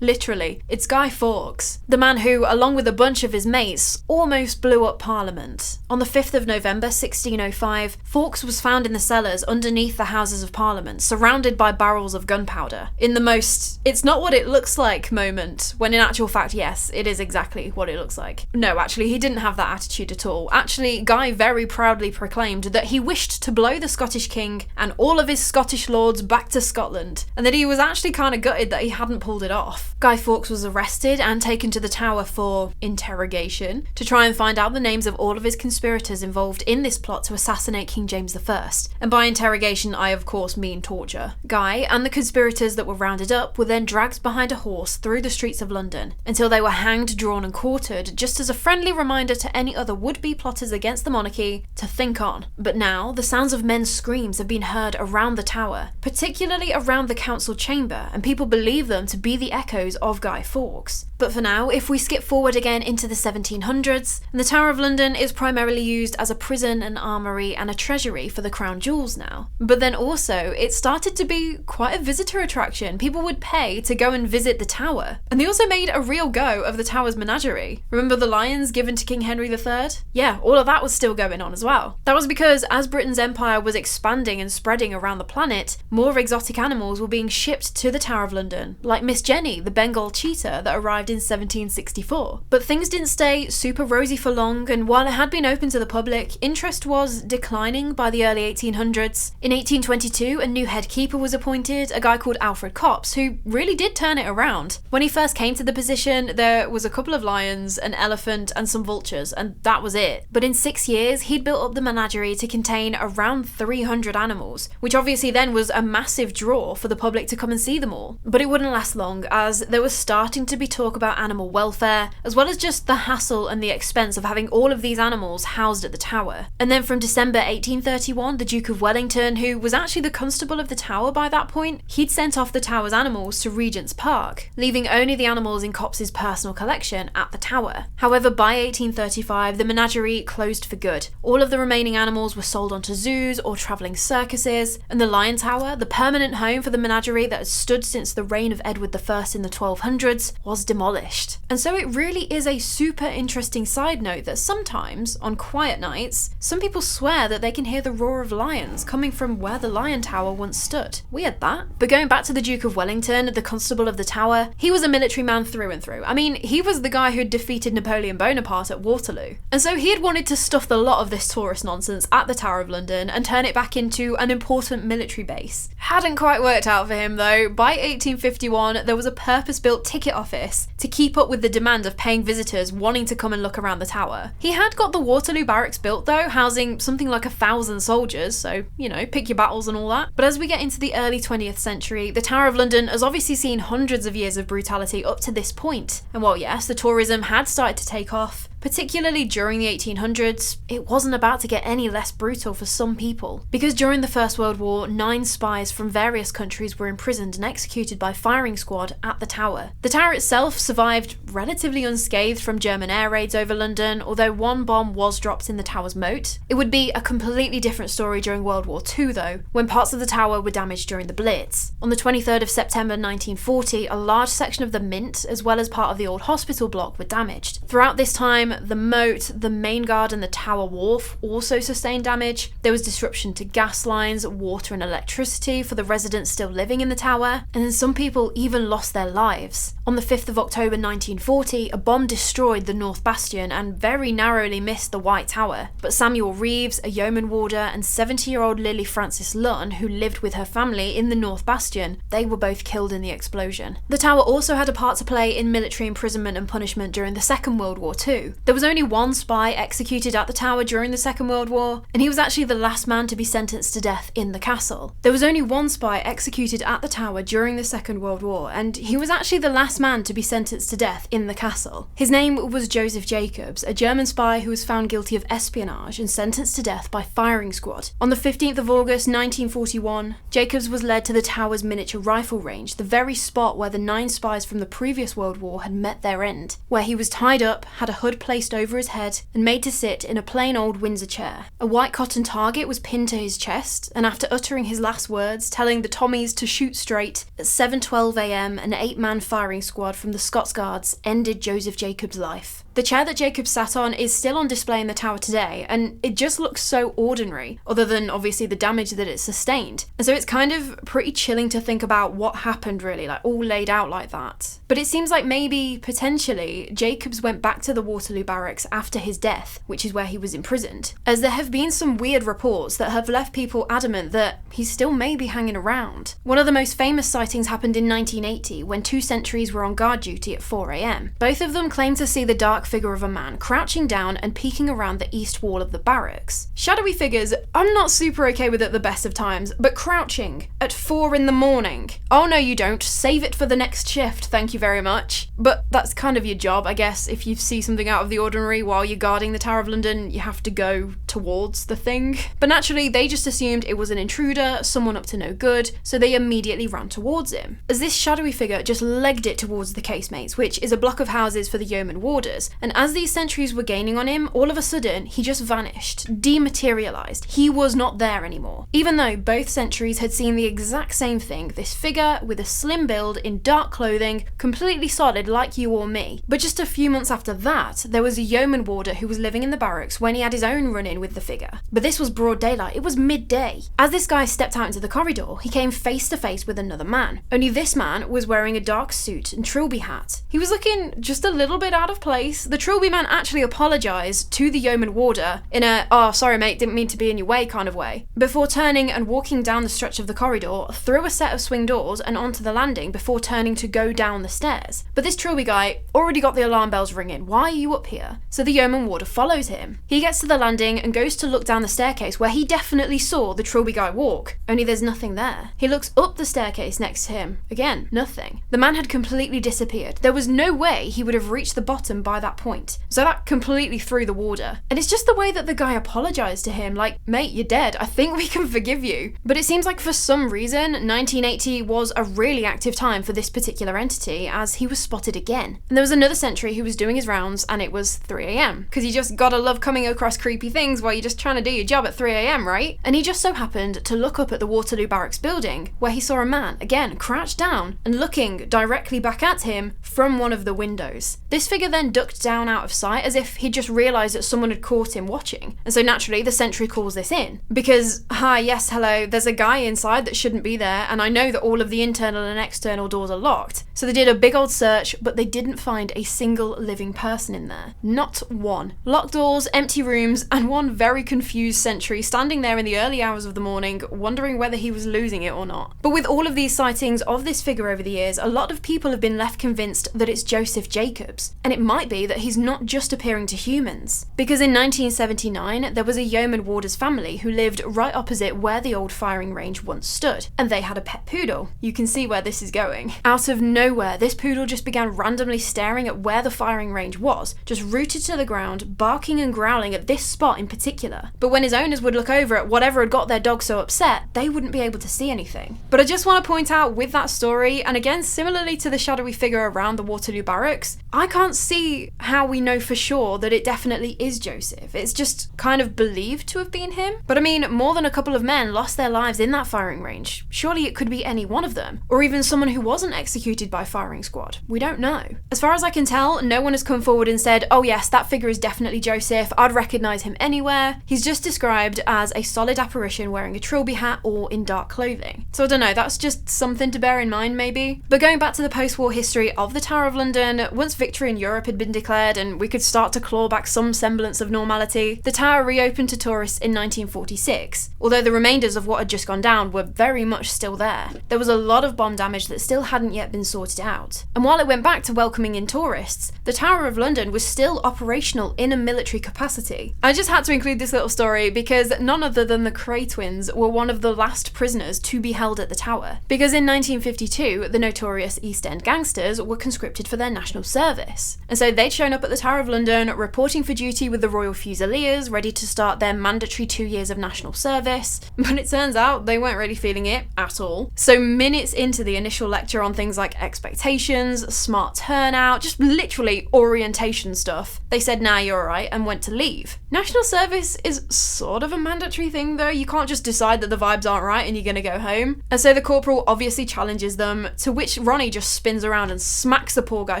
Literally, it's Guy Fawkes, the man who, along with a bunch of his mates, almost blew up Parliament. On the 5th of November 1605, Fawkes was found in the cellars underneath the Houses of Parliament, surrounded by barrels of gunpowder, in the most "it's not what it looks like" moment, when in actual fact, yes, it is exactly what it looks like. No, actually, he didn't have that attitude at all. Actually, Guy very proudly proclaimed that he wished to blow the Scottish king and all of his Scottish lords back to Scotland, and that he was was actually kind of gutted that he hadn't pulled it off. Guy Fawkes was arrested and taken to the Tower for interrogation to try and find out the names of all of his conspirators involved in this plot to assassinate King James I. And by interrogation, I of course mean torture. Guy and the conspirators that were rounded up were then dragged behind a horse through the streets of London until they were hanged, drawn and quartered, just as a friendly reminder to any other would-be plotters against the monarchy to think on. But now, the sounds of men's screams have been heard around the Tower, particularly around the council chamber, and people believe them to be the echoes of Guy Fawkes. But for now, if we skip forward again into the 1700s, the Tower of London is primarily used as a prison, an armoury and a treasury for the crown jewels now. But then also, it started to be quite a visitor attraction. People would pay to go and visit the Tower. And they also made a real go of the Tower's menagerie. Remember the lions given to King Henry III? Yeah, all of that was still going on as well. That was because as Britain's empire was expanding and spreading around the planet, more exotic animals were being shipped to the Tower of London, like Miss Jenny, the Bengal cheetah that arrived in 1764. But things didn't stay super rosy for long, and while it had been open to the public, interest was declining by the early 1800s. In 1822, a new head keeper was appointed, a guy called Alfred Copps, who really did turn it around. When he first came to the position, there was a couple of lions, an elephant and some vultures, and that was it. But in 6 years, he'd built up the menagerie to contain around 300 animals, which obviously then was a massive draw for the public to come and see them all. But it wouldn't last long, as there was starting to be talk about animal welfare, as well as just the hassle and the expense of having all of these animals housed at the Tower. And then from December 1831, the Duke of Wellington, who was actually the constable of the Tower by that point, he'd sent off the Tower's animals to Regent's Park, leaving only the animals in Copps's personal collection at the Tower. However, by 1835, the menagerie closed for good. All of the remaining animals were sold onto zoos or travelling circuses, and the Lion Tower, the permanent home for the menagerie that had stood since the reign of Edward I in the 1200s, was demolished. And so it really is a super interesting side note that sometimes, on quiet nights, some people swear that they can hear the roar of lions coming from where the Lion Tower once stood. Weird that. But going back to the Duke of Wellington, the constable of the Tower, he was a military man through and through. I mean, he was the guy who'd defeated Napoleon Bonaparte at Waterloo. And so he had wanted to stuff the lot of this tourist nonsense at the Tower of London and turn it back into an important military base. Hadn't quite worked out for him though. By 1851, there was a purpose-built ticket office to keep up with the demand of paying visitors wanting to come and look around the Tower. He had got the Waterloo barracks built though, housing something like 1,000 soldiers, so, you know, pick your battles and all that. But as we get into the early 20th century, the Tower of London has obviously seen hundreds of years of brutality up to this point. And while yes, the tourism had started to take off, particularly during the 1800s, it wasn't about to get any less brutal for some people. Because during the First World War, 9 spies from various countries were imprisoned and executed by firing squad at the Tower. The Tower itself survived relatively unscathed from German air raids over London, although one bomb was dropped in the Tower's moat. It would be a completely different story during World War II though, when parts of the Tower were damaged during the Blitz. On the 23rd of September 1940, a large section of the Mint, as well as part of the old hospital block, were damaged. Throughout this time, the moat, the main guard and the Tower Wharf also sustained damage. There was disruption to gas lines, water and electricity for the residents still living in the Tower, and then some people even lost their lives. On the 5th of October 1940, a bomb destroyed the North Bastion and very narrowly missed the White Tower, but Samuel Reeves, a yeoman warder, and 70-year-old Lily Frances Lunn, who lived with her family in the North Bastion, they were both killed in the explosion. The Tower also had a part to play in military imprisonment and punishment during the Second World War II. There was only one spy executed at the Tower during the Second World War, and he was actually the last man to be sentenced to death in the castle. There was only one spy executed at the Tower during the Second World War, and he was actually the last man to be sentenced to death in the castle. His name was Joseph Jacobs, a German spy who was found guilty of espionage and sentenced to death by firing squad. On the 15th of August 1941, Jacobs was led to the Tower's miniature rifle range, the very spot where the 9 spies from the previous World War had met their end, where he was tied up, had a hood placed over his head, and made to sit in a plain old Windsor chair. A white cotton target was pinned to his chest, and after uttering his last words, telling the Tommies to shoot straight, at 7:12 AM, an 8-man firing squad from the Scots Guards ended Joseph Jacobs' life. The chair that Jacob sat on is still on display in the tower today, and it just looks so ordinary, other than obviously the damage that it sustained. And so it's kind of pretty chilling to think about what happened really, like all laid out like that. But it seems like maybe, potentially, Jacobs went back to the Waterloo barracks after his death, which is where he was imprisoned, as there have been some weird reports that have left people adamant that he's still maybe hanging around. One of the most famous sightings happened in 1980 when 2 sentries were on guard duty at 4 a.m. Both of them claimed to see the dark figure of a man crouching down and peeking around the east wall of the barracks. Shadowy figures, I'm not super okay with at the best of times, but crouching at 4 in the morning. Oh no you don't, save it for the next shift, thank you very much. But that's kind of your job, I guess. If you see something out of the ordinary while you're guarding the Tower of London, you have to go towards the thing. But naturally, they just assumed it was an intruder, someone up to no good, so they immediately ran towards him. As this shadowy figure just legged it towards the casemates, which is a block of houses for the Yeomen warders, and as these sentries were gaining on him, all of a sudden, he just vanished, dematerialised. He was not there anymore. Even though both sentries had seen the exact same thing, this figure with a slim build in dark clothing, completely solid like you or me. But just a few months after that, there was a Yeomen warder who was living in the barracks when he had his own run-in with the figure. But this was broad daylight, it was midday. As this guy stepped out into the corridor, he came face to face with another man. Only this man was wearing a dark suit and trilby hat. He was looking just a little bit out of place. The trilby man actually apologised to the Yeomen warder in a, "Oh, sorry mate, didn't mean to be in your way" kind of way, before turning and walking down the stretch of the corridor, through a set of swing doors and onto the landing before turning to go down the stairs. But this trilby guy already got the alarm bells ringing. Why are you up here? So the Yeomen warder follows him. He gets to the landing and goes to look down the staircase where he definitely saw the trilby guy walk, only there's nothing there. He looks up the staircase next to him. Again, nothing. The man had completely disappeared. There was no way he would have reached the bottom by that point. So that completely threw the warder. And it's just the way that the guy apologised to him, like, mate, you're dead, I think we can forgive you. But it seems like for some reason, 1980 was a really active time for this particular entity, as he was spotted again. And there was another sentry who was doing his rounds, and it was 3 a.m. Because you just gotta love coming across creepy things while you're just trying to do your job at 3 a.m, right? And he just so happened to look up at the Waterloo Barracks building, where he saw a man, again, crouched down and looking directly back at him from one of the windows. This figure then ducked down out of sight as if he'd just realised that someone had caught him watching. And so naturally, the sentry calls this in. Because, hi, yes, hello, there's a guy inside that shouldn't be there, and I know that all of the internal and external doors are locked. So they did a big old search, but they didn't find a single living person in there. Not one. Locked doors, empty rooms, and one very confused sentry standing there in the early hours of the morning, wondering whether he was losing it or not. But with all of these sightings of this figure over the years, a lot of people have been left convinced that it's Joseph Jacobs. And it might be that he's not just appearing to humans. Because in 1979, there was a Yeomen warder's family who lived right opposite where the old firing range once stood. And they had a pet poodle. You can see where this is going. Out of nowhere, this poodle just began randomly staring at where the firing range was, just rooted to the ground, barking and growling at this spot in particular. But when his owners would look over at whatever had got their dog so upset, they wouldn't be able to see anything. But I just want to point out with that story, and again similarly to the shadowy figure around the Waterloo Barracks, I can't see how we know for sure that it definitely is Joseph. It's just kind of believed to have been him. But I mean, more than a couple of men lost their lives in that firing range. Surely it could be any one of them, or even someone who wasn't executed by firing squad. We don't know. As far as I can tell, no one has come forward and said, oh yes, that figure is definitely Joseph, I'd recognise him anywhere. He's just described as a solid apparition wearing a trilby hat or in dark clothing. So I don't know, that's just something to bear in mind maybe. But going back to the post-war history of the Tower of London, once victory in Europe had been declared and we could start to claw back some semblance of normality, the tower reopened to tourists in 1946, although the remainders of what had just gone down were very much still there. There was a lot of bomb damage that still hadn't yet been sorted out. And while it went back to welcoming in tourists, the Tower of London was still operational in a military capacity. I just had to include this little story because none other than the Cray twins were one of the last prisoners to be held at the tower. Because in 1952, the notorious East End gangsters were conscripted for their national service. And so they'd shown up at the Tower of London, reporting for duty with the Royal Fusiliers, ready to start their mandatory 2 years of national service. But it turns out they weren't really feeling it at all. So minutes into the initial lecture on things like expectations, smart turnout, just literally orientation stuff, they said, nah, you're alright, and went to leave. National service is sort of a mandatory thing though. You can't just decide that the vibes aren't right and you're gonna go home. And so the corporal obviously challenges them, to which Ronnie just spins around and smacks the poor guy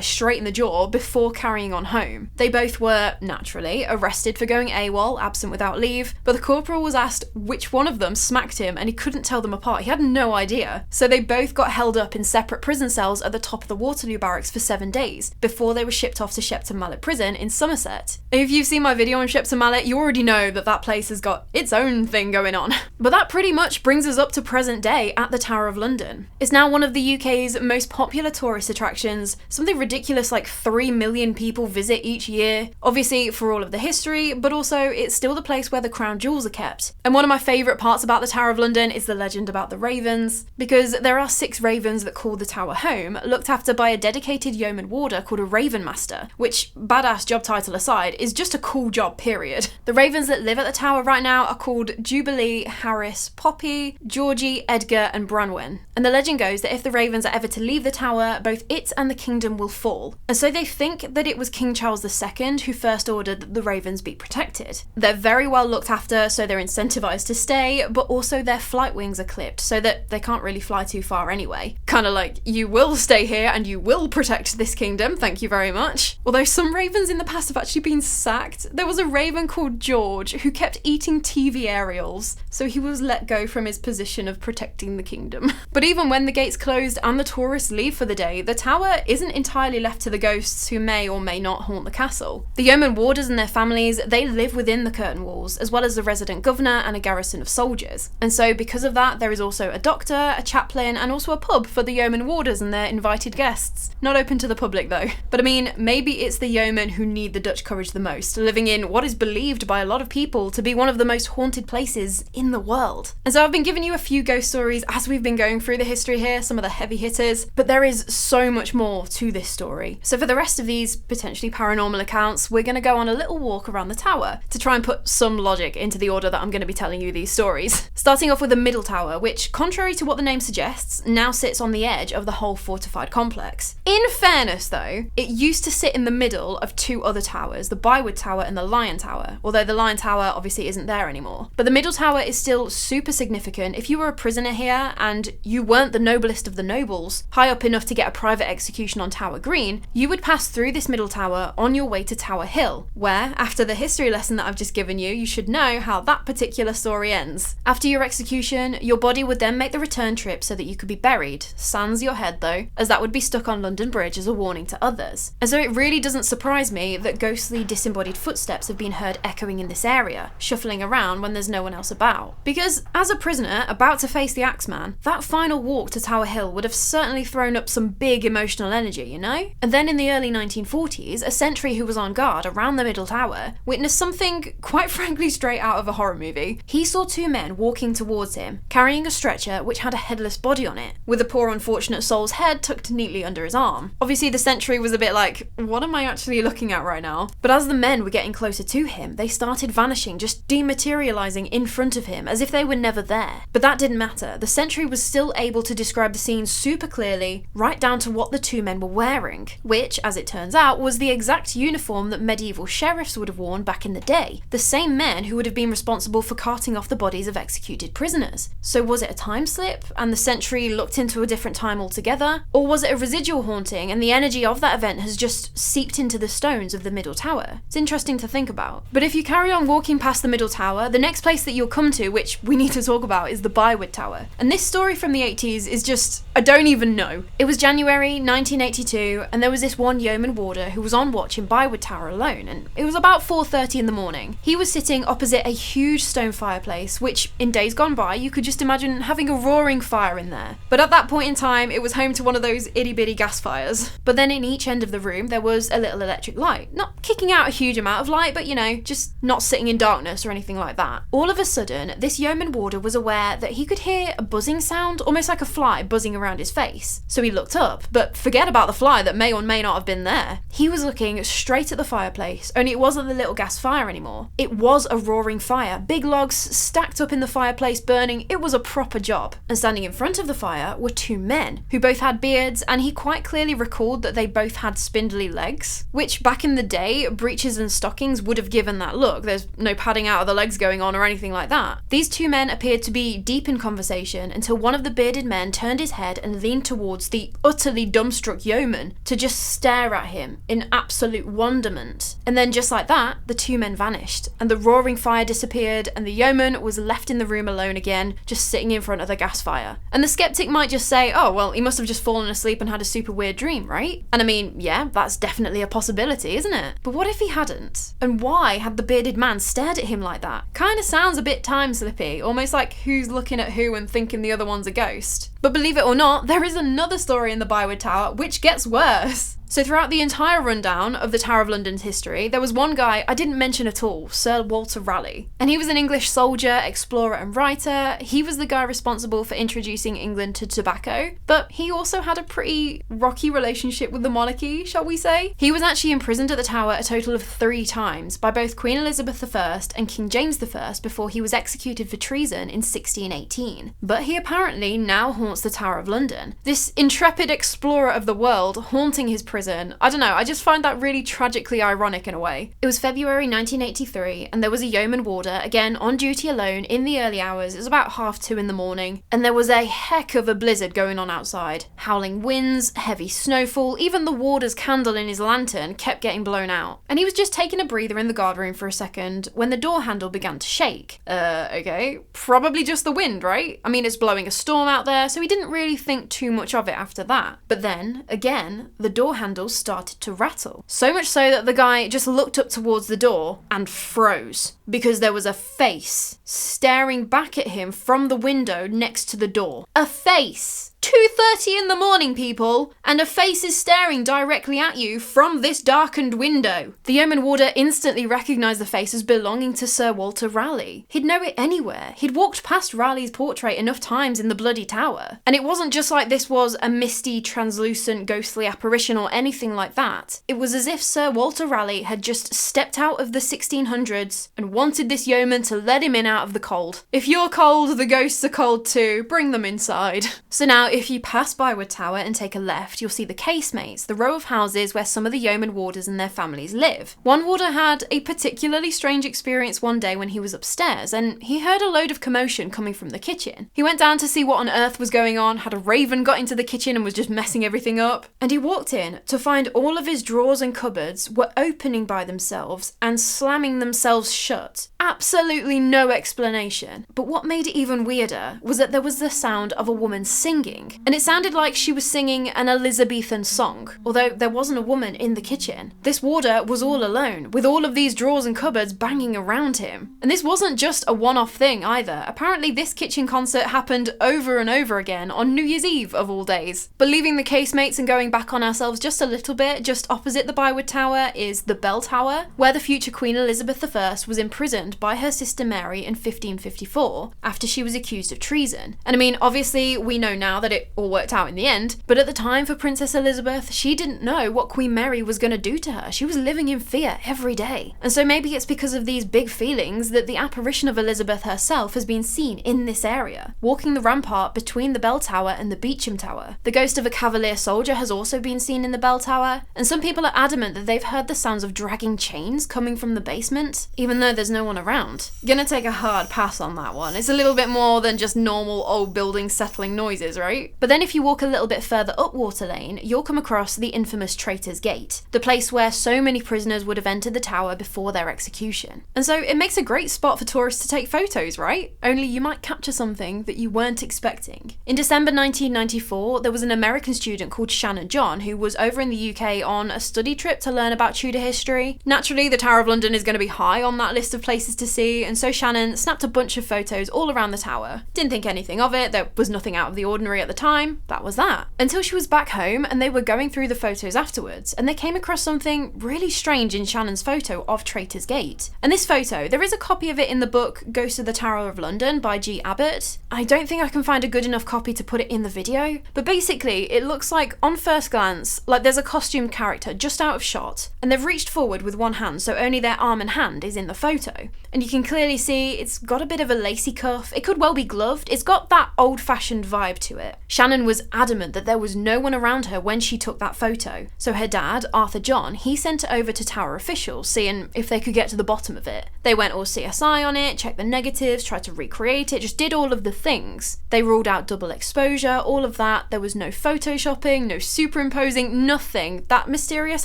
straight in the jaw before carrying going on home. They both were, naturally, arrested for going AWOL, absent without leave, but the corporal was asked which one of them smacked him and he couldn't tell them apart. He had no idea. So they both got held up in separate prison cells at the top of the Waterloo barracks for 7 days before they were shipped off to Shepton Mallet Prison in Somerset. If you've seen my video on Shepton Mallet, you already know that that place has got its own thing going on. But that pretty much brings us up to present day at the Tower of London. It's now one of the UK's most popular tourist attractions, something ridiculous like 3 million people visit each year. Obviously for all of the history, but also it's still the place where the crown jewels are kept. And one of my favourite parts about the Tower of London is the legend about the ravens, because there are 6 ravens that call the tower home, looked after by a dedicated yeoman warder called a Raven Master, which, badass job title aside, is just a cool job, period. The ravens that live at the tower right now are called Jubilee, Harris, Poppy, Georgie, Edgar and Branwen. And the legend goes that if the ravens are ever to leave the tower, both it and the kingdom will fall. And so they think that it was King Charles II who first ordered that the ravens be protected. They're very well looked after, so they're incentivized to stay, but also their flight wings are clipped so that they can't really fly too far anyway. Kinda like, you will stay here and you will protect this kingdom, thank you very much. Although some ravens in the past have actually been sacked. There was a raven called George who kept eating TV aerials, so he was let go from his position of protecting the kingdom. But even when the gates closed and the tourists leave for the day, the tower isn't entirely left to the ghosts who may or may not haunt the castle. The yeoman warders and their families, they live within the curtain walls, as well as the resident governor and a garrison of soldiers. And so because of that, there is also a doctor, a chaplain, and also a pub for the yeoman warders and their invited guests. Not open to the public though. But I mean, maybe it's the yeomen who need the Dutch courage the most, living in what is believed by a lot of people to be one of the most haunted places in the world. And so I've been giving you a few ghost stories as we've been going through the history here, some of the heavy hitters, but there is so much more to this story. So for the rest of these potentially paranormal accounts, we're going to go on a little walk around the tower to try and put some logic into the order that I'm going to be telling you these stories. Starting off with the middle tower, which, contrary to what the name suggests, now sits on the edge of the whole fortified complex. In fairness though, it used to sit in the middle of 2 other towers, the Byward Tower and the Lion Tower, although the Lion Tower obviously isn't there anymore. But the middle tower is still super significant. If you were a prisoner here and you weren't the noblest of the nobles, high up enough to get a private execution on Tower Green, you would pass through this middle tower on your way to Tower Hill, where, after the history lesson that I've just given you should know how that particular story ends. After your execution, your body would then make the return trip so that you could be buried, sans your head though, as that would be stuck on London Bridge as a warning to others. And so it really doesn't surprise me that ghostly disembodied footsteps have been heard echoing in this area, shuffling around when there's no one else about. Because as a prisoner about to face the Axeman, that final walk to Tower Hill would have certainly thrown up some big emotional energy, you know? And then in the early 1940s, a sentry who was on guard around the middle tower witnessed something quite frankly straight out of a horror movie. He saw 2 men walking towards him, carrying a stretcher which had a headless body on it, with the poor unfortunate soul's head tucked neatly under his arm. Obviously the sentry was a bit like, what am I actually looking at right now? But as the men were getting closer to him, they started vanishing, just dematerializing in front of him as if they were never there. But that didn't matter. The sentry was still able to describe the scene super clearly, right down to what the 2 men were wearing, which, as it turns out, was the exact uniform that medieval sheriffs would have worn back in the day, the same men who would have been responsible for carting off the bodies of executed prisoners. So was it a time slip, and the sentry looked into a different time altogether? Or was it a residual haunting, and the energy of that event has just seeped into the stones of the middle tower? It's interesting to think about. But if you carry on walking past the middle tower, the next place that you'll come to, which we need to talk about, is the Byward Tower. And this story from the 80s is just, I don't even know. It was January 1982, and there was this one yeoman warder who was on watch in Byward Tower alone, and it was about 4:30 in the morning. He was sitting opposite a huge stone fireplace, which in days gone by you could just imagine having a roaring fire in there. But at that point in time, it was home to one of those itty bitty gas fires. But then in each end of the room there was a little electric light, not kicking out a huge amount of light, but you know, just not sitting in darkness or anything like that. All of a sudden, this yeoman warder was aware that he could hear a buzzing sound, almost like a fly buzzing around his face. So he looked up, but forget about the fly that may or may not have been there. He was looking straight at the fireplace, only it wasn't the little gas fire anymore. It was a roaring fire, big logs stacked up in the fireplace burning. It was a proper job. And standing in front of the fire were 2 men, who both had beards, and he quite clearly recalled that they both had spindly legs, which back in the day, breeches and stockings would have given that look. There's no padding out of the legs going on or anything like that. These 2 men appeared to be deep in conversation until one of the bearded men turned his head and leaned towards the utterly dumbstruck yeoman to just stare at him in in absolute wonderment. And then just like that, the two men vanished, and the roaring fire disappeared, and the yeoman was left in the room alone again, just sitting in front of the gas fire. And the skeptic might just say, oh, well, he must have just fallen asleep and had a super weird dream, right? And I mean, yeah, that's definitely a possibility, isn't it? But what if he hadn't? And why had the bearded man stared at him like that? Kinda sounds a bit time slippy, almost like who's looking at who and thinking the other one's a ghost. But believe it or not, there is another story in the Byward Tower which gets worse. So throughout the entire rundown of the Tower of London's history, there was one guy I didn't mention at all, Sir Walter Raleigh. And he was an English soldier, explorer and writer. He was the guy responsible for introducing England to tobacco, but he also had a pretty rocky relationship with the monarchy, shall we say. He was actually imprisoned at the Tower a total of 3 times by both Queen Elizabeth I and King James I before he was executed for treason in 1618. But he apparently now haunts the Tower of London. This intrepid explorer of the world haunting his prison. I don't know, I just find that really tragically ironic in a way. It was February 1983 and there was a yeoman warder, again on duty alone in the early hours. It was about 2:30 in the morning and there was a heck of a blizzard going on outside. Howling winds, heavy snowfall, even the warder's candle in his lantern kept getting blown out. And he was just taking a breather in the guardroom for a second when the door handle began to shake. Okay, probably just the wind, right? I mean, it's blowing a storm out there, so he didn't really think too much of it after that. But then, again, the door handle started to rattle. So much so that the guy just looked up towards the door and froze because there was a face staring back at him from the window next to the door. A face! 2:30 in the morning, people, and a face is staring directly at you from this darkened window. The yeoman warder instantly recognised the face as belonging to Sir Walter Raleigh. He'd know it anywhere. He'd walked past Raleigh's portrait enough times in the bloody tower. And it wasn't just like this was a misty, translucent, ghostly apparition or anything like that. It was as if Sir Walter Raleigh had just stepped out of the 1600s and wanted this yeoman to let him in out of the cold. If you're cold, the ghosts are cold too. Bring them inside. So now, if you pass Byward Tower and take a left, you'll see the casemates, the row of houses where some of the yeoman warders and their families live. One warder had a particularly strange experience one day when he was upstairs, and he heard a load of commotion coming from the kitchen. He went down to see what on earth was going on, had a raven got into the kitchen and was just messing everything up, and he walked in to find all of his drawers and cupboards were opening by themselves and slamming themselves shut. Absolutely no explanation. But what made it even weirder was that there was the sound of a woman singing. And it sounded like she was singing an Elizabethan song, although there wasn't a woman in the kitchen. This warder was all alone, with all of these drawers and cupboards banging around him. And this wasn't just a one-off thing either. Apparently this kitchen concert happened over and over again on New Year's Eve of all days. But leaving the casemates and going back on ourselves just a little bit, just opposite the Byward Tower is the Bell Tower, where the future Queen Elizabeth I was imprisoned by her sister Mary in 1554 after she was accused of treason. And I mean, obviously we know now that it all worked out in the end, but at the time for Princess Elizabeth, she didn't know what Queen Mary was going to do to her. She was living in fear every day. And so maybe it's because of these big feelings that the apparition of Elizabeth herself has been seen in this area, walking the rampart between the Bell Tower and the Beauchamp Tower. The ghost of a Cavalier soldier has also been seen in the Bell Tower, and some people are adamant that they've heard the sounds of dragging chains coming from the basement, even though there's no one around. Gonna take a hard pass on that one. It's a little bit more than just normal old buildings settling noises, right? But then if you walk a little bit further up Water Lane, you'll come across the infamous Traitor's Gate, the place where so many prisoners would have entered the tower before their execution. And so it makes a great spot for tourists to take photos, right? Only you might capture something that you weren't expecting. In December 1994, there was an American student called Shannon John who was over in the UK on a study trip to learn about Tudor history. Naturally, the Tower of London is going to be high on that list of places to see, and so Shannon snapped a bunch of photos all around the tower. Didn't think anything of it, there was nothing out of the ordinary at the time. That was that. Until she was back home and they were going through the photos afterwards, and they came across something really strange in Shannon's photo of Traitor's Gate. And this photo, there is a copy of it in the book Ghost of the Tower of London by G. Abbott. I don't think I can find a good enough copy to put it in the video, but basically it looks like, on first glance, like there's a costumed character just out of shot, and they've reached forward with one hand so only their arm and hand is in the photo. And you can clearly see it's got a bit of a lacy cuff, it could well be gloved, it's got that old-fashioned vibe to it. Shannon was adamant that there was no one around her when she took that photo, so her dad, Arthur John, he sent it over to Tower officials, seeing if they could get to the bottom of it. They went all CSI on it, checked the negatives, tried to recreate it, just did all of the things. They ruled out double exposure, all of that. There was no photoshopping, no superimposing, nothing. That mysterious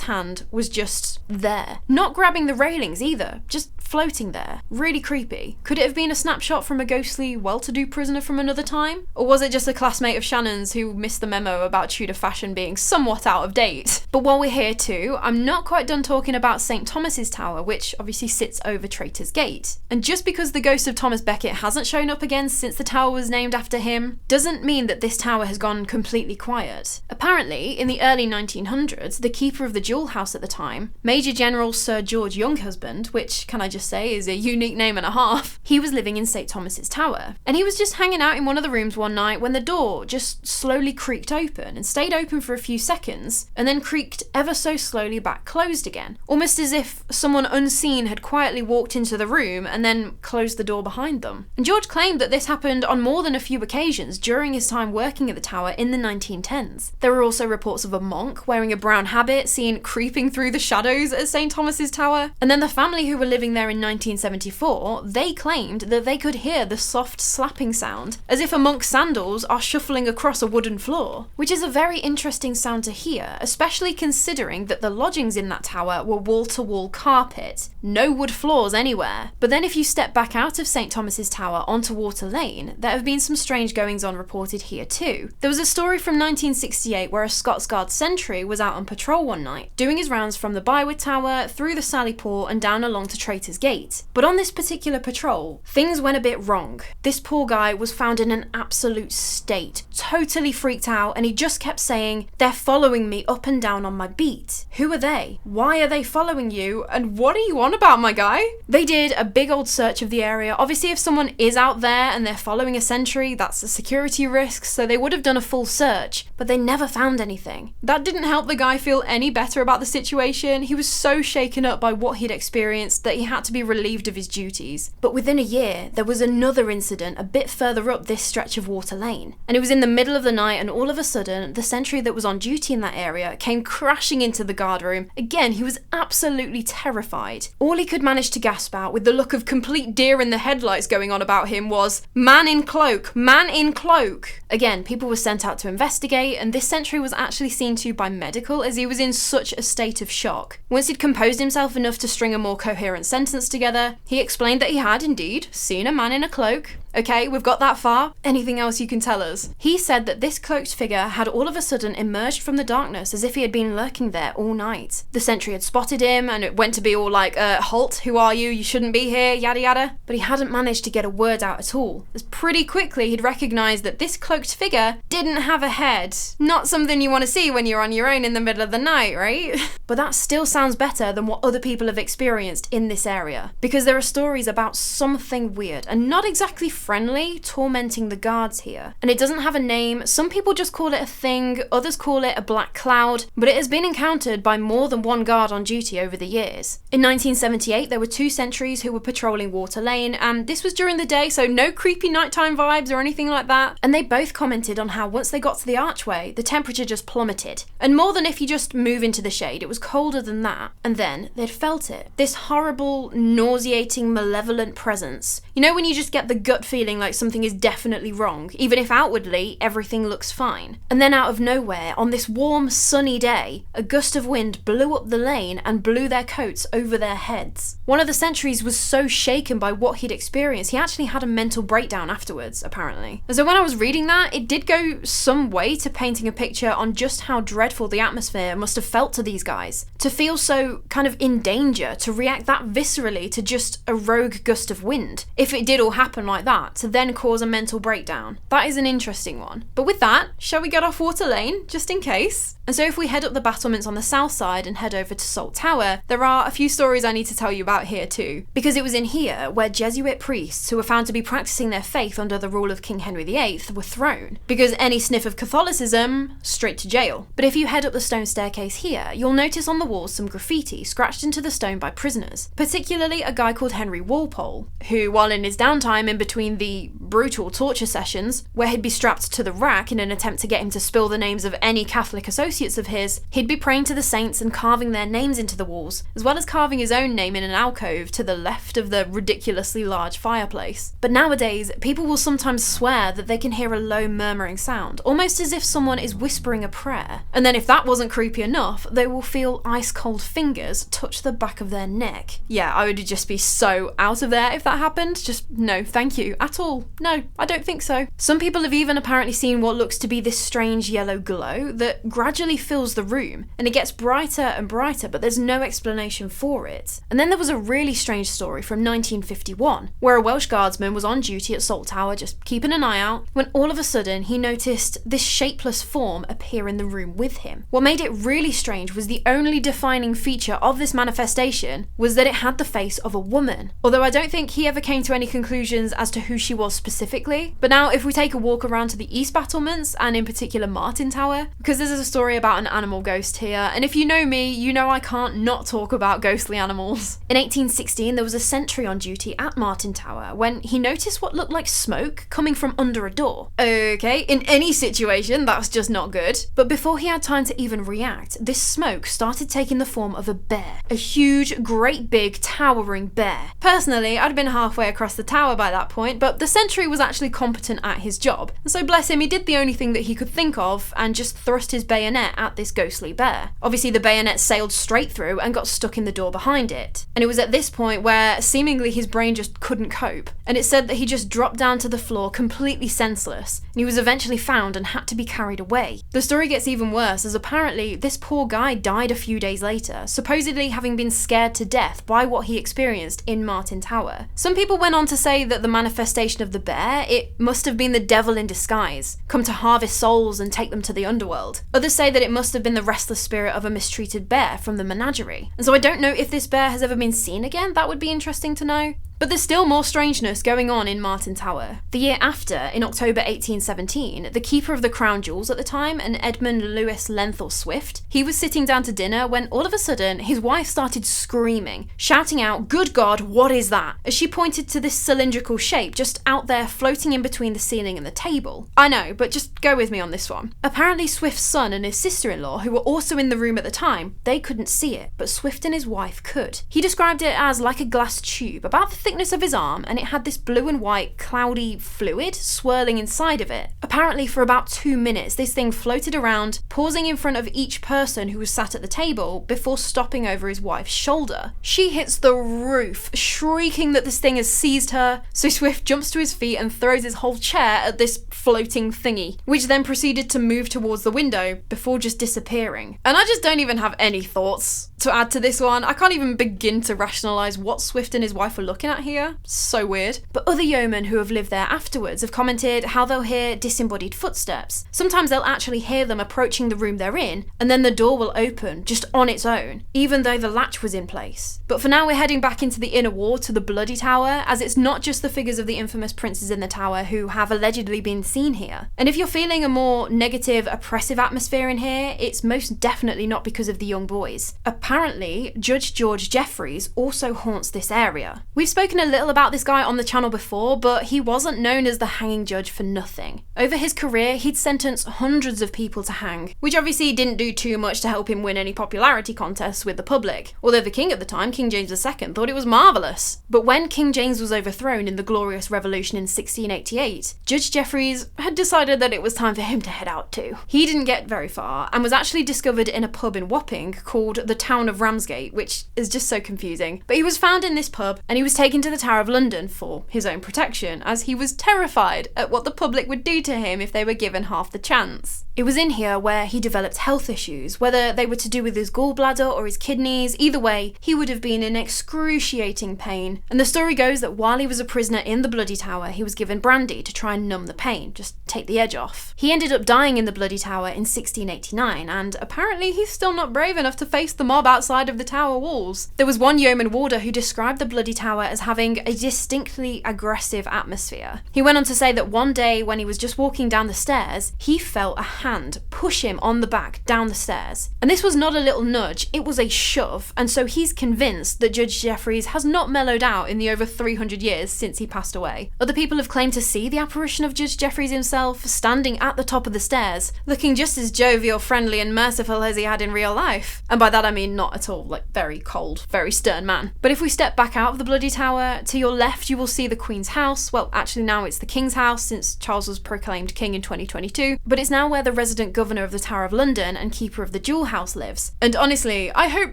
hand was just there. Not grabbing the railings either, just floating there. Really creepy. Could it have been a snapshot from a ghostly, well-to-do prisoner from another time? Or was it just a classmate of Shannon's who missed the memo about Tudor fashion being somewhat out of date? But while we're here too, I'm not quite done talking about St. Thomas's Tower, which obviously sits over Traitor's Gate. And just because the ghost of Thomas Becket hasn't shown up again since the tower was named after him, doesn't mean that this tower has gone completely quiet. Apparently, in the early 1900s, the keeper of the jewel house at the time, Major General Sir George Younghusband, which, can I just say, is a unique name and a half, he was living in St. Thomas's Tower. And he was just hanging out in one of the rooms one night when the door just slowly creaked open and stayed open for a few seconds, and then creaked ever so slowly back closed again. Almost as if someone unseen had quietly walked into the room and then closed the door behind them. And George claimed that this happened on more than a few occasions during his time working at the tower in the 1910s. There were also reports of a monk wearing a brown habit seen creeping through the shadows at St. Thomas's Tower. And then the family who were living there in 1974, they claimed that they could hear the soft slapping sound, as if a monk's sandals are shuffling across a wooden floor, which is a very interesting sound to hear, especially considering that the lodgings in that tower were wall-to-wall carpet, no wood floors anywhere. But then if you step back out of St. Thomas's Tower onto Water Lane, there have been some strange goings-on reported here too. There was a story from 1968 where a Scots Guard sentry was out on patrol one night, doing his rounds from the Bywood Tower, through the Sallyport and down along to Traitor's Gate. But on this particular patrol, things went a bit wrong. This poor guy was found in an absolute state, totally freaked out, and he just kept saying, "They're following me up and down on my beat. Who are they? Why are they following you? And what are you on about, my guy?" They did a big old search of the area. Obviously, if someone is out there and they're following a sentry, that's a security risk, so they would have done a full search, but they never found anything. That didn't help the guy feel any better about the situation. He was so shaken up by what he'd experienced that he had to be relieved of his duties. But within a year, there was another incident a bit further up this stretch of Water Lane. And it was in the middle of the night, and all of a sudden, the sentry that was on duty in that area came crashing into the guard room. Again, he was absolutely terrified. All he could manage to gasp out, with the look of complete deer in the headlights going on about him, was, "Man in cloak! Man in cloak!" Again, people were sent out to investigate, and this sentry was actually seen to by medical as he was in such a state of shock. Once he'd composed himself enough to string a more coherent sentence together, he explained that he had indeed seen a man in a cloak. Okay, we've got that far. Anything else you can tell us? He said that this cloaked figure had all of a sudden emerged from the darkness as if he had been lurking there all night. The sentry had spotted him and it went to be all like, halt, who are you? You shouldn't be here, yada yada. But he hadn't managed to get a word out at all, as pretty quickly he'd recognised that this cloaked figure didn't have a head. Not something you want to see when you're on your own in the middle of the night, right? But that still sounds better than what other people have experienced in this area, because there are stories about something weird and not exactly friendly tormenting the guards here. And it doesn't have a name. Some people just call it a thing, others call it a black cloud, but it has been encountered by more than one guard on duty over the years. In 1978, there were 2 sentries who were patrolling Water Lane, and this was during the day, so no creepy nighttime vibes or anything like that. And they both commented on how once they got to the archway, the temperature just plummeted. And more than if you just move into the shade, it was colder than that. And then they'd felt it. This horrible, nauseating, malevolent presence. You know when you just get the gut feeling like something is definitely wrong, even if outwardly everything looks fine. And then out of nowhere, on this warm, sunny day, a gust of wind blew up the lane and blew their coats over their heads. One of the sentries was so shaken by what he'd experienced, he actually had a mental breakdown afterwards, apparently. And so when I was reading that, it did go some way to painting a picture on just how dreadful the atmosphere must have felt to these guys. To feel so kind of in danger, to react that viscerally to just a rogue gust of wind, if it did all happen like that, to then cause a mental breakdown. That is an interesting one. But with that, shall we get off Water Lane, just in case? And so if we head up the battlements on the south side and head over to Salt Tower, there are a few stories I need to tell you about here too. Because it was in here where Jesuit priests who were found to be practicing their faith under the rule of King Henry VIII were thrown. Because any sniff of Catholicism, straight to jail. But if you head up the stone staircase here, you'll notice on the walls some graffiti scratched into the stone by prisoners. Particularly a guy called Henry Walpole, who, while in his downtime in between the brutal torture sessions, where he'd be strapped to the rack in an attempt to get him to spill the names of any Catholic associates of his, he'd be praying to the saints and carving their names into the walls, as well as carving his own name in an alcove to the left of the ridiculously large fireplace. But nowadays, people will sometimes swear that they can hear a low murmuring sound, almost as if someone is whispering a prayer. And then if that wasn't creepy enough, they will feel ice-cold fingers touch the back of their neck. Yeah, I would just be so out of there if that happened. Just no, thank you, at all. No, I don't think so. Some people have even apparently seen what looks to be this strange yellow glow that gradually fills the room, and it gets brighter and brighter, but there's no explanation for it. And then there was a really strange story from 1951, where a Welsh guardsman was on duty at Salt Tower just keeping an eye out, when all of a sudden he noticed this shapeless form appear in the room with him. What made it really strange was the only defining feature of this manifestation was that it had the face of a woman. Although I don't think he ever came to any conclusions as to who she was specifically. But now if we take a walk around to the East battlements, and in particular Martin Tower, because there's a story about an animal ghost here, and if you know me, you know I can't not talk about ghostly animals. In 1816 there was a sentry on duty at Martin Tower when he noticed what looked like smoke coming from under a door. Okay, in any situation that's just not good. But before he had time to even react, this smoke started taking the form of a bear. A huge, great big, towering bear. Personally, I'd been halfway across the tower by that point, but the sentry was actually competent at his job. And so bless him, he did the only thing that he could think of and just thrust his bayonet at this ghostly bear. Obviously the bayonet sailed straight through and got stuck in the door behind it. And it was at this point where seemingly his brain just couldn't cope. And it said that he just dropped down to the floor completely senseless, and he was eventually found and had to be carried away. The story gets even worse, as apparently this poor guy died a few days later, supposedly having been scared to death by what he experienced in Martin Tower. Some people went on to say that the manifestation of the bear, it must have been the devil in disguise, come to harvest souls and take them to the underworld. Others say that it must have been the restless spirit of a mistreated bear from the menagerie. And so I don't know if this bear has ever been seen again. That would be interesting to know. But there's still more strangeness going on in Martin Tower. The year after, in October 1817, the keeper of the crown jewels at the time, an Edmund Lewis Lenthal Swift, he was sitting down to dinner when all of a sudden his wife started screaming, shouting out, "Good God, what is that?" as she pointed to this cylindrical shape just out there floating in between the ceiling and the table. I know, but just go with me on this one. Apparently Swift's son and his sister-in-law, who were also in the room at the time, they couldn't see it, but Swift and his wife could. He described it as like a glass tube, about the thickness of his arm, and it had this blue and white cloudy fluid swirling inside of it. Apparently for about 2 minutes this thing floated around, pausing in front of each person who was sat at the table before stopping over his wife's shoulder. She hits the roof, shrieking that this thing has seized her, so Swift jumps to his feet and throws his whole chair at this floating thingy, which then proceeded to move towards the window before just disappearing. And I just don't even have any thoughts to add to this one. I can't even begin to rationalise what Swift and his wife were looking at here. So weird. But other yeomen who have lived there afterwards have commented how they'll hear disembodied footsteps. Sometimes they'll actually hear them approaching the room they're in, and then the door will open just on its own, even though the latch was in place. But for now we're heading back into the inner ward to the Bloody Tower, as it's not just the figures of the infamous princes in the tower who have allegedly been seen here. And if you're feeling a more negative, oppressive atmosphere in here, it's most definitely not because of the young boys. Apparently, Judge George Jeffreys also haunts this area. We've spoken a little about this guy on the channel before, but he wasn't known as the hanging judge for nothing. Over his career, he'd sentenced hundreds of people to hang, which obviously didn't do too much to help him win any popularity contests with the public, although the king at the time, King James II, thought it was marvellous. But when King James was overthrown in the Glorious Revolution in 1688, Judge Jeffreys had decided that it was time for him to head out too. He didn't get very far, and was actually discovered in a pub in Wapping called the Town of Ramsgate, which is just so confusing. But he was found in this pub, and he was taken to the Tower of London for his own protection, as he was terrified at what the public would do to him if they were given half the chance. It was in here where he developed health issues, whether they were to do with his gallbladder or his kidneys. Either way, he would have been in excruciating pain, and the story goes that while he was a prisoner in the Bloody Tower, he was given brandy to try and numb the pain, just take the edge off. He ended up dying in the Bloody Tower in 1689, and apparently he's still not brave enough to face the mob outside of the tower walls. There was one yeoman warder who described the Bloody Tower as having a distinctly aggressive atmosphere. He went on to say that one day when he was just walking down the stairs, he felt a hand push him on the back down the stairs. And this was not a little nudge, it was a shove, and so he's convinced that Judge Jeffreys has not mellowed out in the over 300 years since he passed away. Other people have claimed to see the apparition of Judge Jeffreys himself standing at the top of the stairs, looking just as jovial, friendly and merciful as he had in real life. And by that I mean not at all, like very cold, very stern man. But if we step back out of the Bloody Tower, to your left you will see the Queen's house. Well, actually now it's the King's house since Charles was proclaimed king in 2022, but it's now where the resident governor of the Tower of London and keeper of the Jewel House lives. And honestly, I hope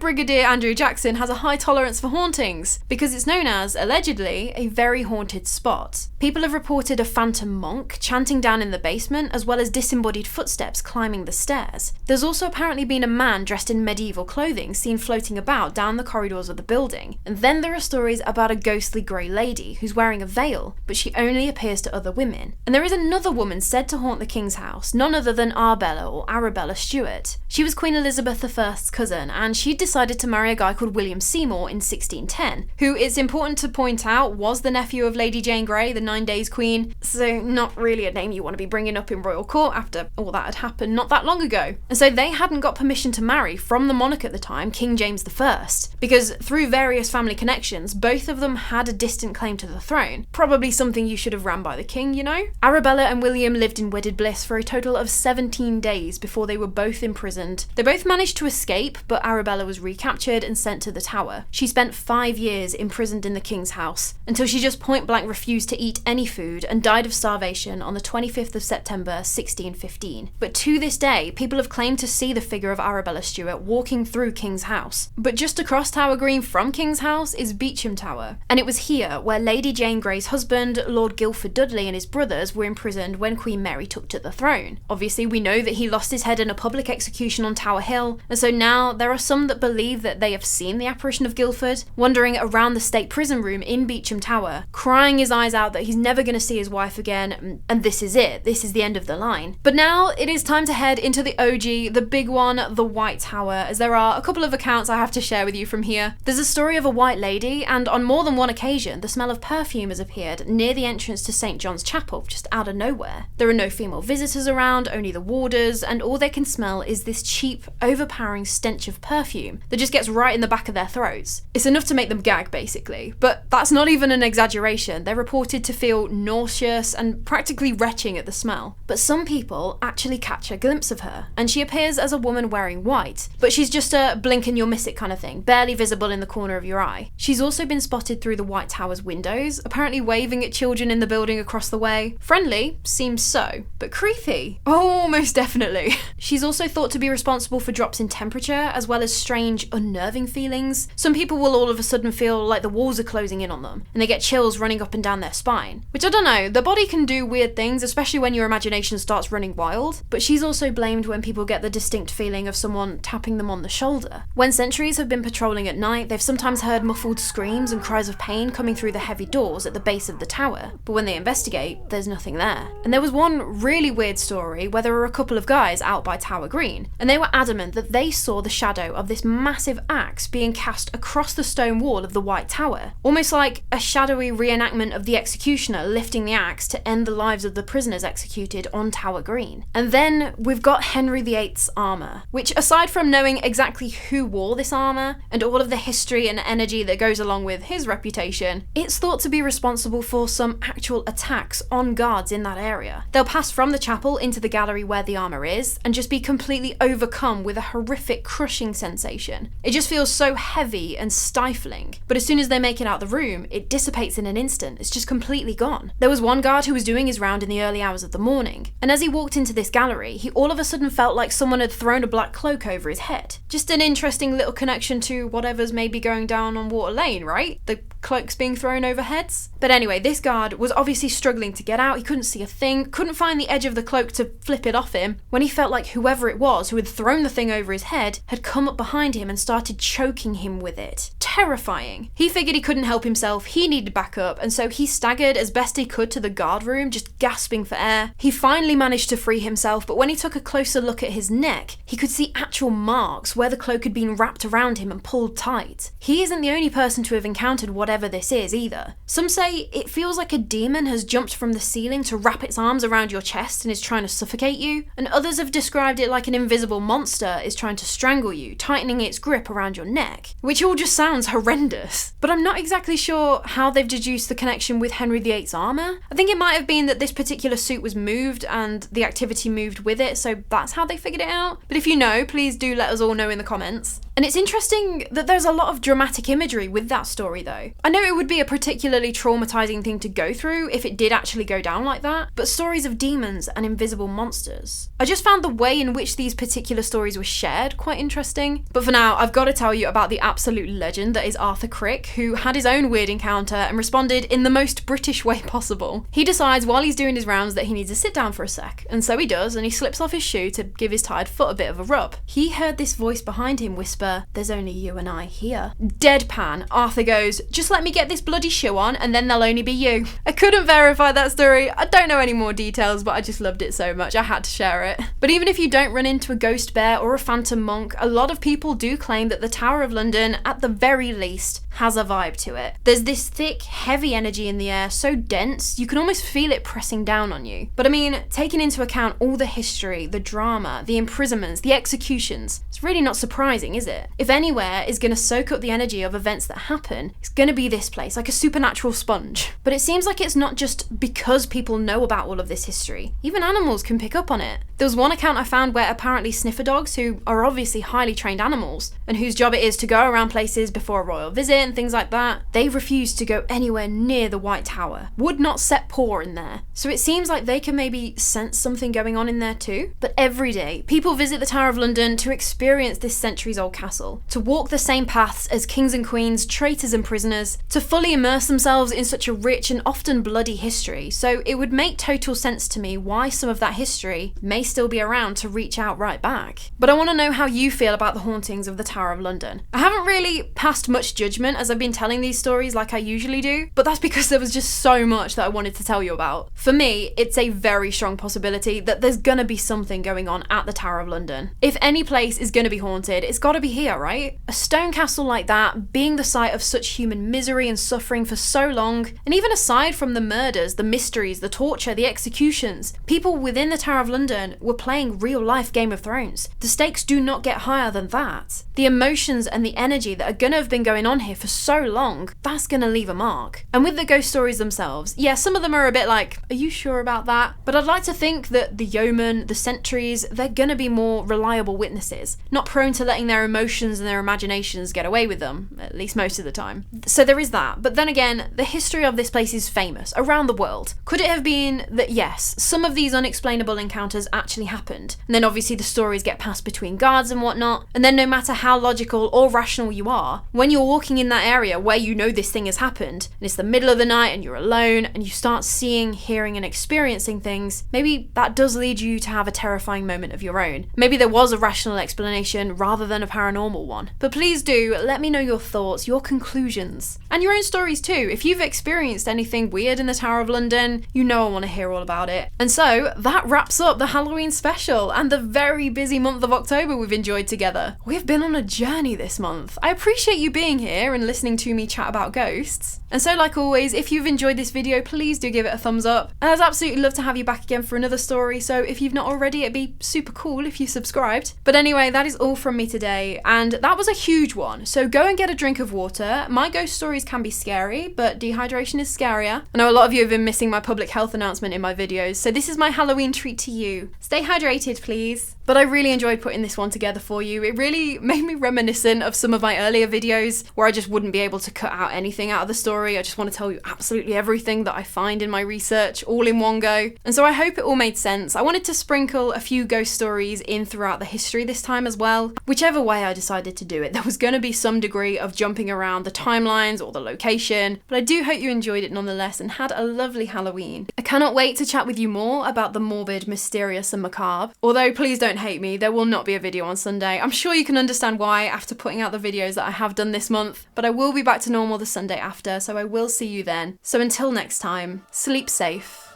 Brigadier Andrew Jackson has a high tolerance for hauntings, because it's known as, allegedly, a very haunted spot. People have reported a phantom monk chanting down in the basement, as well as disembodied footsteps climbing the stairs. There's also apparently been a man dressed in medieval clothing seen floating about down the corridors of the building. And then there are stories about a ghostly grey lady who's wearing a veil, but she only appears to other women. And there is another woman said to haunt the King's house, none other than Arbella or Arabella Stuart. She was Queen Elizabeth I's cousin, and she'd decided to marry a guy called William Seymour in 1610, who, it's important to point out, was the nephew of Lady Jane Grey, the 9 Days Queen, so not really a name you want to be bringing up in royal court after all that had happened not that long ago. And so they hadn't got permission to marry from the monarch at the time, King James I, because through various family connections, both of them had a distant claim to the throne. Probably something you should have ran by the king, you know? Arabella and William lived in wedded bliss for a total of 17 days before they were both imprisoned. They both managed to escape, but Arabella was recaptured and sent to the Tower. She spent 5 years imprisoned in the King's house, until she just point blank refused to eat any food and died of starvation on the 25th of September 1615. But to this day, people have claimed to see the figure of Arabella Stuart walking through King's house. But just across Tower Green from King's house is Beauchamp Tower, and it was here where Lady Jane Grey's husband, Lord Guildford Dudley, and his brothers were imprisoned when Queen Mary took to the throne. Obviously, we know that he lost his head in a public execution on Tower Hill, and so now there are some that believe that they have seen the apparition of Guildford, wandering around the state prison room in Beauchamp Tower, crying his eyes out that he's never going to see his wife again, and this is it, this is the end of the line. But now it is time to head into the OG, the big one, the White Tower, as there are a couple of accounts I have to share with you from here. There's a story of a white lady, and on more than one occasion, the smell of perfume has appeared near the entrance to St. John's Chapel, just out of nowhere. There are no female visitors around, only the warders, and all they can smell is this cheap, overpowering stench of perfume that just gets right in the back of their throats. It's enough to make them gag, basically. But that's not even an exaggeration. They're reported to feel nauseous and practically retching at the smell. But some people actually catch a glimpse of her, and she appears as a woman wearing white, but she's just a blink and you'll miss it kind of thing, barely visible in the corner of your eye. She's also been spotted through the White Tower's windows, apparently waving at children in the building across the way. Friendly? Seems so. But creepy? Oh, most definitely. She's also thought to be responsible for drops in temperature, as well as strange, unnerving feelings. Some people will all of a sudden feel like the walls are closing in on them, and they get chills running up and down their spine. Which, I don't know, the body can do weird things, especially when your imagination starts running wild, but she's also blamed when people get the distinct feeling of someone tapping them on the shoulder. When sentries have been patrolling at night, they've sometimes heard muffled screams and cries of pain coming through the heavy doors at the base of the tower, but when they investigate, there's nothing there. And there was one really weird story where there were a couple of guys out by Tower Green, and they were adamant that they saw the shadow of this massive axe being cast across the stone wall of the White Tower, almost like a shadowy reenactment of the executioner lifting the axe to end the lives of the prisoners executed on Tower Green. And then we've got Henry VIII's armour, which, aside from knowing exactly who wore this armour and all of the history and energy that goes along with his reputation, it's thought to be responsible for some actual attacks on guards in that area. They'll pass from the chapel into the gallery where the armour is and just be completely overcome with a horrific crushing sensation. It just feels so heavy and stifling, but as soon as they make it out the room, it dissipates in an instant. It's just completely gone. There was one guard who was doing his round in the early hours of the morning, and as he walked into this gallery, he all of a sudden felt like someone had thrown a black cloak over his head. Just an interesting little connection to whatever's maybe going down on Water Lane, right? The cloaks being thrown over heads? But anyway, this guard was obviously struggling to get out. He couldn't see a thing, couldn't find the edge of the cloak to flip it off him, when he felt like whoever it was who had thrown the thing over his head had come up behind him and started choking him with it. Terrifying. He figured he couldn't help himself, he needed backup, and so he staggered as best he could to the guard room, just gasping for air. He finally managed to free himself, but when he took a closer look at his neck, he could see actual marks where the cloak had been wrapped around him and pulled tight. He isn't the only person to have encountered whatever whatever this is either. Some say it feels like a demon has jumped from the ceiling to wrap its arms around your chest and is trying to suffocate you, and others have described it like an invisible monster is trying to strangle you, tightening its grip around your neck, which all just sounds horrendous. But I'm not exactly sure how they've deduced the connection with Henry VIII's armour. I think it might have been that this particular suit was moved and the activity moved with it, so that's how they figured it out. But if you know, please do let us all know in the comments. And it's interesting that there's a lot of dramatic imagery with that story though. I know it would be a particularly traumatizing thing to go through if it did actually go down like that, but stories of demons and invisible monsters. I just found the way in which these particular stories were shared quite interesting. But for now, I've got to tell you about the absolute legend that is Arthur Crick, who had his own weird encounter and responded in the most British way possible. He decides while he's doing his rounds that he needs to sit down for a sec, and so he does, and he slips off his shoe to give his tired foot a bit of a rub. He heard this voice behind him whisper, "There's only you and I here." Deadpan, Arthur goes, "Just let me get this bloody shoe on and then there'll only be you." I couldn't verify that story, I don't know any more details, but I just loved it so much I had to share it. But even if you don't run into a ghost bear or a phantom monk, a lot of people do claim that the Tower of London, at the very least, has a vibe to it. There's this thick, heavy energy in the air, so dense, you can almost feel it pressing down on you. But I mean, taking into account all the history, the drama, the imprisonments, the executions, it's really not surprising, is it? If anywhere is going to soak up the energy of events that happen, it's going to be this place, like a supernatural sponge. But it seems like it's not just because people know about all of this history. Even animals can pick up on it. There was one account I found where apparently sniffer dogs, who are obviously highly trained animals, and whose job it is to go around places before a royal visit and things like that, they refused to go anywhere near the White Tower. Would not set paw in there. So it seems like they can maybe sense something going on in there too. But every day, people visit the Tower of London to experience this centuries-old castle, to walk the same paths as kings and queens, traitors and prisoners, to fully immerse themselves in such a rich and often bloody history. So it would make total sense to me why some of that history may still be around to reach out right back. But I want to know how you feel about the hauntings of the Tower of London. I haven't really passed much judgment as I've been telling these stories like I usually do, but that's because there was just so much that I wanted to tell you about. For me, it's a very strong possibility that there's gonna be something going on at the Tower of London. If any place is gonna be haunted, it's gotta be here, right? A stone castle like that, being the site of such human misery and suffering for so long, and even aside from the murders, the mysteries, the torture, the executions, people within the Tower of London were playing real-life Game of Thrones. The stakes do not get higher than that. The emotions and the energy that are gonna have been going on here for so long, that's gonna leave a mark. And with the ghost stories themselves, yeah, some of them are a bit like, are you sure about that? But I'd like to think that the yeomen, the sentries, they're gonna be more reliable witnesses, not prone to letting their emotions and their imaginations get away with them, at least most of the time. So there is that. But then again, the history of this place is famous around the world. Could it have been that yes, some of these unexplainable encounters actually happened, and then obviously the stories get passed between guards and whatnot, and then no matter how logical or rational you are, when you're walking in that area where you know this thing has happened, and it's the middle of the night and you're alone, and you start seeing, hearing and experiencing things, maybe that does lead you to have a terrifying moment of your own. Maybe there was a rational explanation rather than a paranormal one. But please do let me know your thoughts, your conclusions, and your own stories too. If you've experienced anything weird in the Tower of London, you know I want to hear all about it. And so that wraps up the Halloween special and the very busy month of October we've enjoyed together. We've been on a journey this month. I appreciate you being here and listening to me chat about ghosts. And so like always, if you've enjoyed this video, please do give it a thumbs up. And I'd absolutely love to have you back again for another story, so if you've not already, it'd be super cool if you subscribed. But anyway, that is all from me today, and that was a huge one, so go and get a drink of water. My ghost stories can be scary, but dehydration is scarier. I know a lot of you have been missing my public health announcement in my videos, so this is my Halloween treat to you. Stay hydrated, please. But I really enjoyed putting this one together for you. It really made me reminiscent of some of my earlier videos where I just wouldn't be able to cut out anything out of the story. I just want to tell you absolutely everything that I find in my research all in one go. And so I hope it all made sense. I wanted to sprinkle a few ghost stories in throughout the history this time as well. Whichever way I decided to do it, there was going to be some degree of jumping around the timelines or the location, but I do hope you enjoyed it nonetheless and had a lovely Halloween. I cannot wait to chat with you more about the morbid, mysterious and macabre. Although please don't hate me, there will not be a video on Sunday. I'm sure you can understand why after putting out the videos that I have done this month, but I will be back to normal the Sunday after, so I will see you then. So until next time, sleep safe.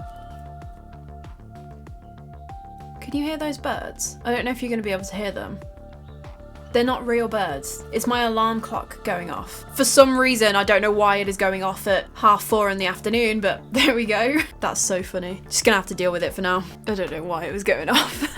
Can you hear those birds? I don't know if you're going to be able to hear them. They're not real birds. It's my alarm clock going off. For some reason, I don't know why it is going off at 4:30 in the afternoon, but there we go. That's so funny. Just gonna have to deal with it for now. I don't know why it was going off.